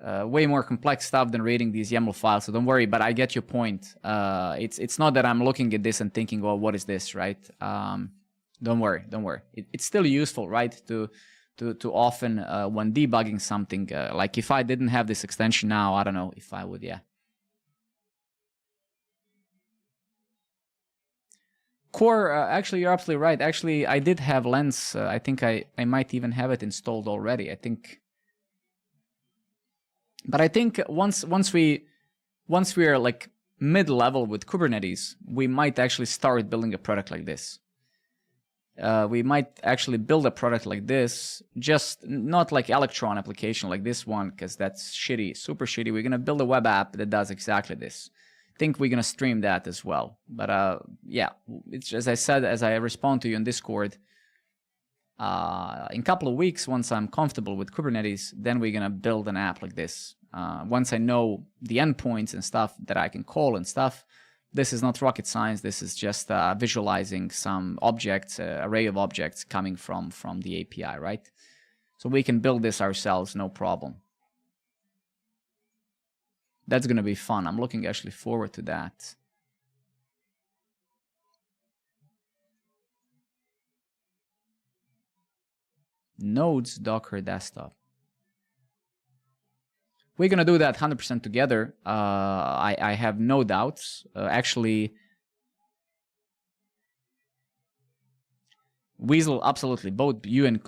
way more complex stuff than reading these YAML files, so don't worry. But I get your point. It's not that I'm looking at this and thinking, well, what is this, right? Don't worry. It's still useful, right? To often when debugging something, like if I didn't have this extension now, I don't know if I would, yeah. Core, actually, you're absolutely right. Actually, I did have Lens. I think I might even have it installed already. I think, but I think once we are like mid-level with Kubernetes, we might actually start building a product like this. We might actually build a product like this, just not like Electron application like this one, because that's shitty, super shitty. We're gonna build a web app that does exactly this. Think we're gonna stream that as well. But yeah, it's as I said, as I respond to you in Discord, in a couple of weeks, once I'm comfortable with Kubernetes, then we're gonna build an app like this. Once I know the endpoints and stuff that I can call and stuff, this is not rocket science. This is just visualizing some objects, array of objects coming from the API, right? So we can build this ourselves, no problem. That's going to be fun. I'm looking actually forward to that. nodes docker desktop. We're gonna do that 100% together. I have no doubts. Actually, Weasel, absolutely. Both you and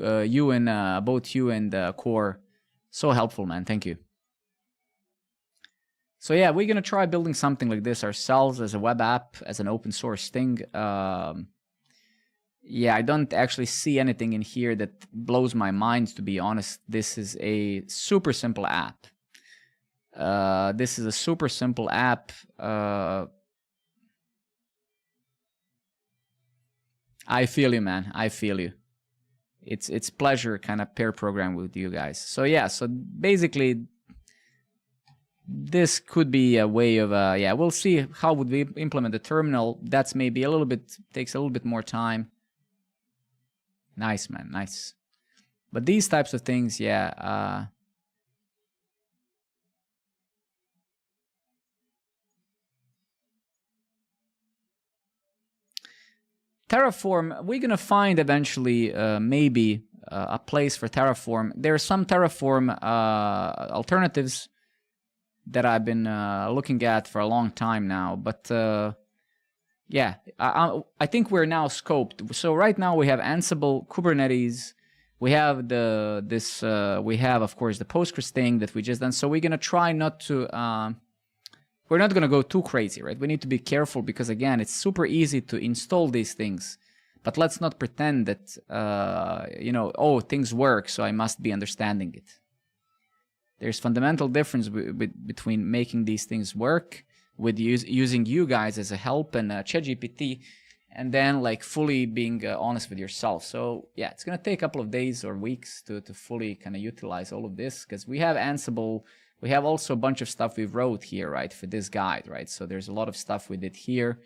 Core, so helpful, man. Thank you. So yeah, we're gonna try building something like this ourselves as a web app, as an open source thing. Yeah, I don't actually see anything in here that blows my mind, to be honest. This is a super simple app. This is a super simple app. I feel you, man. I feel you. It's pleasure kind of pair program with you guys. So yeah, so basically this could be a way of yeah, we'll see how would we implement the terminal. That's maybe a little bit, takes a little bit more time. Nice, man, nice. But these types of things, yeah, Terraform, we're gonna find eventually maybe a place for Terraform. There are some Terraform alternatives that I've been looking at for a long time now, but yeah, I think we're now scoped. So right now we have Ansible, Kubernetes, we have we have of course the Postgres thing that we just done. So we're gonna try not to. We're not gonna go too crazy, right? We need to be careful because again, it's super easy to install these things, but let's not pretend that you know, oh, things work, so I must be understanding it. There's fundamental difference between making these things work with using you guys as a help and ChatGPT, and then like fully being honest with yourself. So yeah, it's gonna take a couple of days or weeks to fully kind of utilize all of this, because we have Ansible, we have also a bunch of stuff we wrote here, right, for this guide, right? So there's a lot of stuff we did here,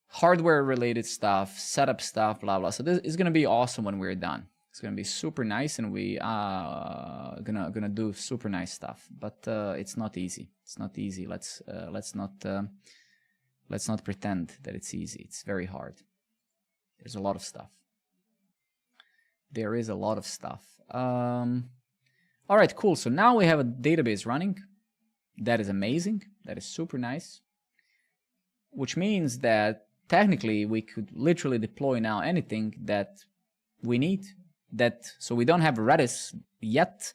hardware related stuff, setup stuff, blah blah. So this is gonna be awesome when we're done. It's gonna be super nice, and we are gonna do super nice stuff. But it's not easy. It's not easy. Let's not pretend that it's easy. It's very hard. There's a lot of stuff. There is a lot of stuff. All right, cool. So now we have a database running. That is amazing. That is super nice. Which means that technically we could literally deploy now anything that we need. So we don't have Redis yet.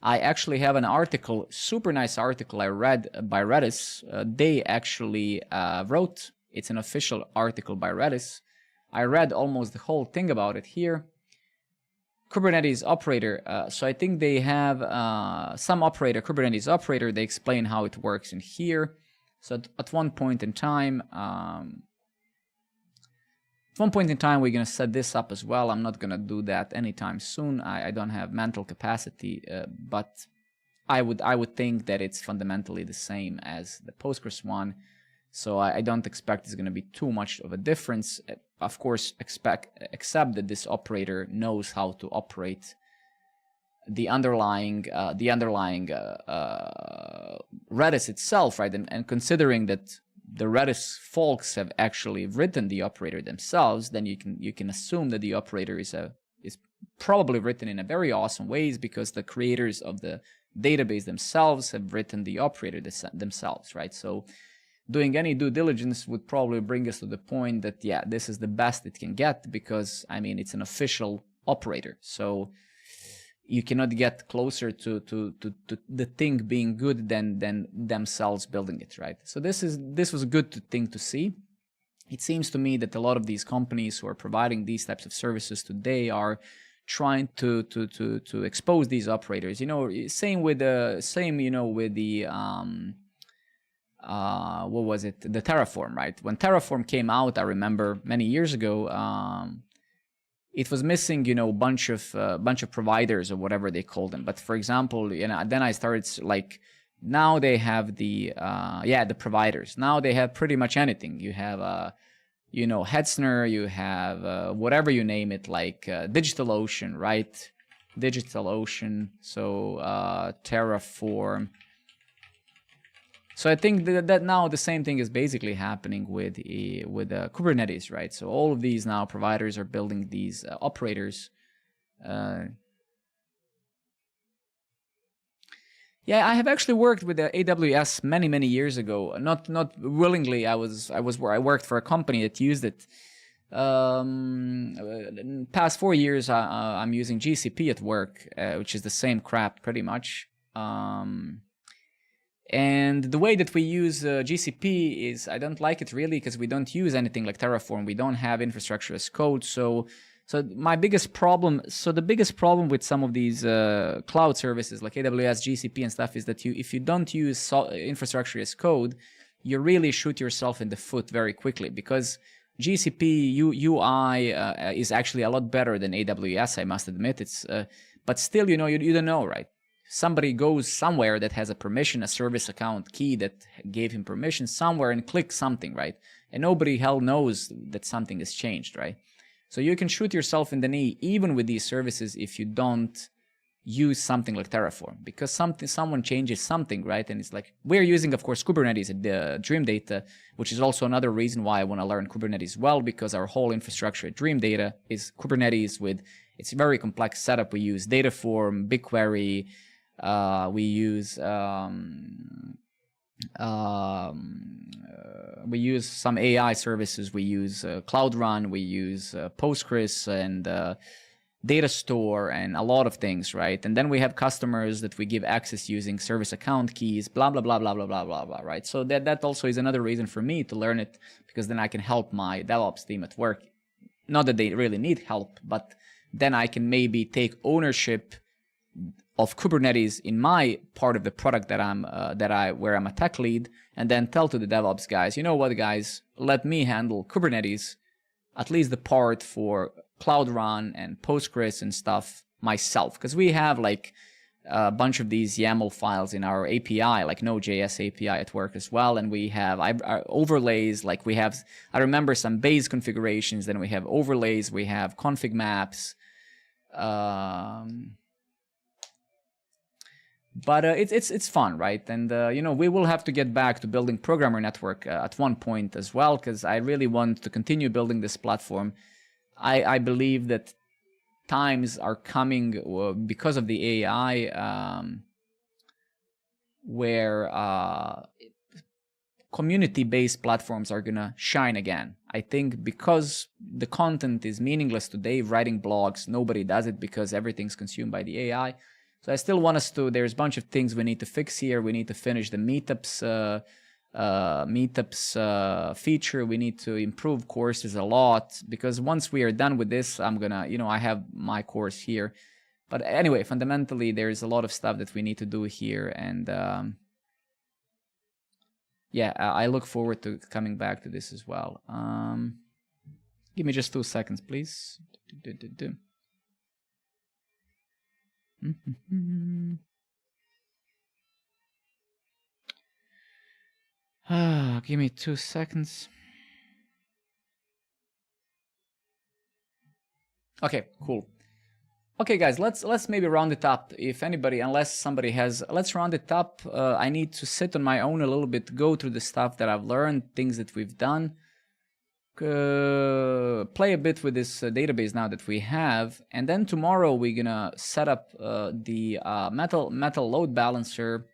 I actually have an article, super nice article I read by Redis. They actually wrote. It's an official article by Redis. I read almost the whole thing about it here. Kubernetes operator. So I think they have some operator, Kubernetes operator. They explain how it works in here. So at one point in time, we're going to set this up as well. I'm not going to do that anytime soon. I don't have mental capacity, but I would think that it's fundamentally the same as the Postgres one. So I don't expect there's going to be too much of a difference. Of course, except that this operator knows how to operate the underlying Redis itself, right? And considering that the Redis folks have actually written the operator themselves, then you can assume that the operator is probably written in a very awesome ways, because the creators of the database themselves have written the operator themselves, right? So doing any due diligence would probably bring us to the point that, yeah, this is the best it can get, because I mean, it's an official operator. So you cannot get closer to the thing being good than themselves building it, right? So this was a good thing to see. It seems to me that a lot of these companies who are providing these types of services today are trying to expose these operators. You know, same with the what was it? The Terraform, right? When Terraform came out, I remember many years ago, it was missing, you know, bunch of providers or whatever they call them. But for example, you know, then I started like, now they have the providers. Now they have pretty much anything. You have you know, Hetzner, you have whatever you name it, like DigitalOcean, right? DigitalOcean, so Terraform. So I think that now the same thing is basically happening with Kubernetes, right? So all of these now providers are building these operators Yeah, I have actually worked with the AWS many years ago. Not willingly. I worked for a company that used it. Past 4 years, I'm using GCP at work, which is the same crap pretty much. And the way that we use GCP is, I don't like it really because we don't use anything like Terraform. We don't have infrastructure as code. So the biggest problem with some of these cloud services like AWS, GCP and stuff is that if you don't use infrastructure as code, you really shoot yourself in the foot very quickly, because GCP UI is actually a lot better than AWS, I must admit. But still, you don't know, right? Somebody goes somewhere that has a permission, a service account key that gave him permission somewhere, and clicks something, right? And nobody hell knows that something has changed, right? So you can shoot yourself in the knee even with these services if you don't use something like Terraform, because someone changes something, right? And it's like, we're using, of course, Kubernetes at the Dream Data, which is also another reason why I want to learn Kubernetes well, because our whole infrastructure at Dream Data is Kubernetes with its very complex setup. We use Dataform, BigQuery, we use some AI services. We use Cloud Run, we use Postgres and Data Store and a lot of things, right? And then we have customers that we give access using service account keys, blah, blah, blah, blah, blah, blah, blah, blah, right? So that also is another reason for me to learn it, because then I can help my DevOps team at work. Not that they really need help, but then I can maybe take ownership of Kubernetes in my part of the product where I'm a tech lead, and then tell to the DevOps guys, you know what, guys, let me handle Kubernetes, at least the part for Cloud Run and Postgres and stuff myself, because we have like a bunch of these YAML files in our API, like nodejs API at work as well, and we have overlays. Like I remember some base configurations, then we have overlays, we have config maps. But it's fun, right? And we will have to get back to building programmer network at one point as well, because I really want to continue building this platform. I believe that times are coming because of the AI where community-based platforms are gonna shine again. I think because the content is meaningless today, writing blogs, nobody does it because everything's consumed by the AI. So I still want us to, there's a bunch of things we need to fix here. We need to finish the meetups feature. We need to improve courses a lot, because once we are done with this, I'm gonna, I have my course here. But anyway, fundamentally, there's a lot of stuff that we need to do here. And yeah, I look forward to coming back to this as well. Give me just 2 seconds, please. Give me 2 seconds. Okay, cool. Okay, guys, let's maybe round it up. If anybody, unless somebody has, let's round it up. I need to sit on my own a little bit, go through the stuff that I've learned, things that we've done. Play a bit with this database now that we have, and then tomorrow we're gonna set up the metal load balancer,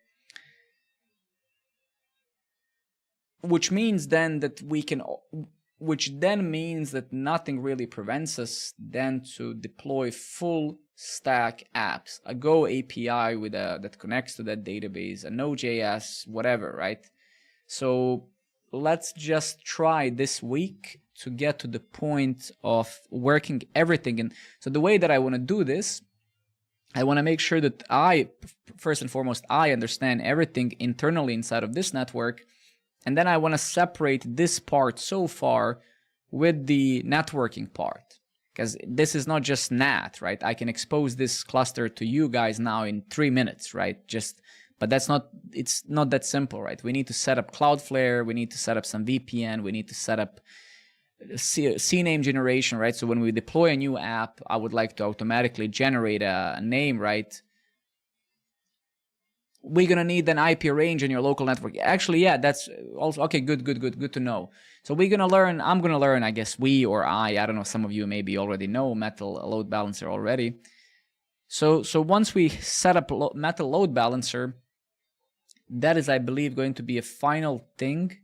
which means then that nothing really prevents us then to deploy full stack apps, a Go API with that connects to that database, a Node.js, whatever, right? So let's just try this week to get to the point of working everything. And so the way that I want to do this, I want to make sure that first and foremost, I understand everything internally inside of this network. And then I want to separate this part so far with the networking part, because this is not just NAT, right? I can expose this cluster to you guys now in 3 minutes, right? But it's not that simple, right? We need to set up Cloudflare, we need to set up some VPN, we need to set up CNAME generation, right? So when we deploy a new app, I would like to automatically generate a name, right? We're gonna need an IP range in your local network. Actually, yeah, that's also okay. Good to know. So I'm gonna learn. I guess I don't know. Some of you maybe already know Metal Load Balancer already. So once we set up Metal Load Balancer, that is, I believe, going to be a final thing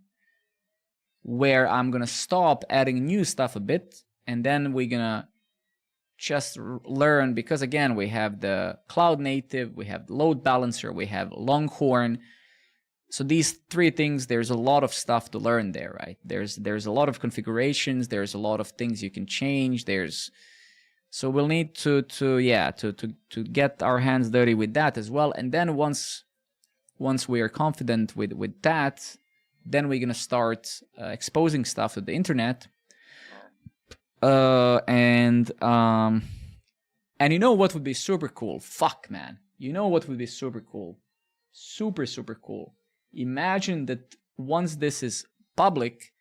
where I'm gonna stop adding new stuff a bit, and then we're gonna just learn, because again, we have the Cloud Native, we have Load Balancer, we have Longhorn. So these three things, there's a lot of stuff to learn there, right? There's a lot of configurations, there's a lot of things you can change, so we'll need to get our hands dirty with that as well. And then once we are confident with that, then we're gonna start exposing stuff to the internet. And you know what would be super cool? Fuck, man. You know what would be super cool? Super cool. Imagine that once this is public,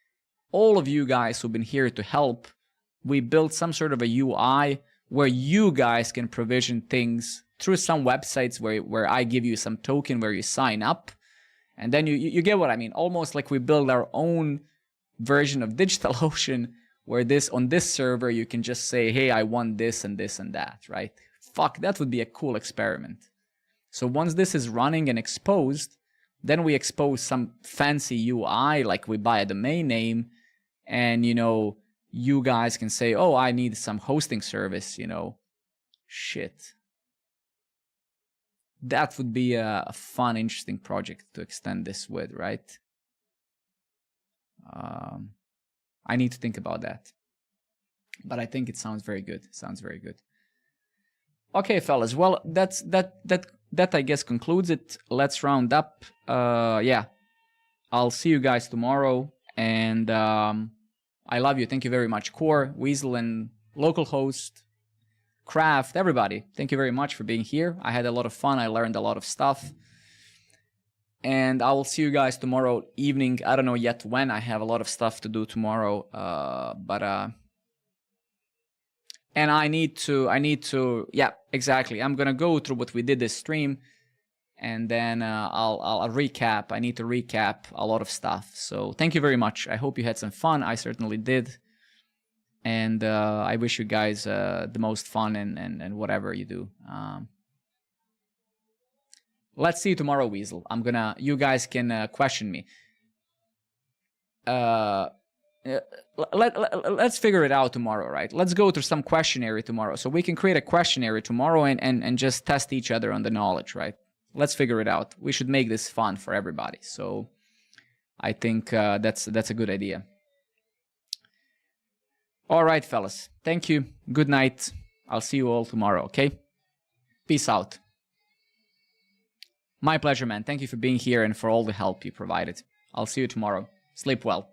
all of you guys who've been here to help, we built some sort of a UI where you guys can provision things through some websites where I give you some token where you sign up. And then you get what I mean. Almost like we build our own version of DigitalOcean, where on this server you can just say, hey, I want this and this and that, right? Fuck, that would be a cool experiment. So once this is running and exposed, then we expose some fancy UI, like we buy a domain name, and you guys can say, oh, I need some hosting service, shit. That would be a fun, interesting project to extend this with, right? I need to think about that. But I think it sounds very good. Okay, fellas. Well, that I guess concludes it. Let's round up. Yeah. I'll see you guys tomorrow. And I love you. Thank you very much. Core, Weasel, and localhost, Craft, everybody. Thank you very much for being here. I had a lot of fun. I learned a lot of stuff. And I will see you guys tomorrow evening. I don't know yet when. I have a lot of stuff to do tomorrow. And I need to, yeah, exactly. I'm gonna go through what we did this stream, and then I'll recap. I need to recap a lot of stuff. So thank you very much. I hope you had some fun. I certainly did. And I wish you guys the most fun and whatever you do. Let's see you tomorrow, Weasel. You guys can question me. Let's figure it out tomorrow, right? Let's go through some questionnaire tomorrow. So we can create a questionnaire tomorrow and just test each other on the knowledge, right? Let's figure it out. We should make this fun for everybody. So I think that's a good idea. All right, fellas. Thank you. Good night. I'll see you all tomorrow, okay? Peace out. My pleasure, man. Thank you for being here and for all the help you provided. I'll see you tomorrow. Sleep well.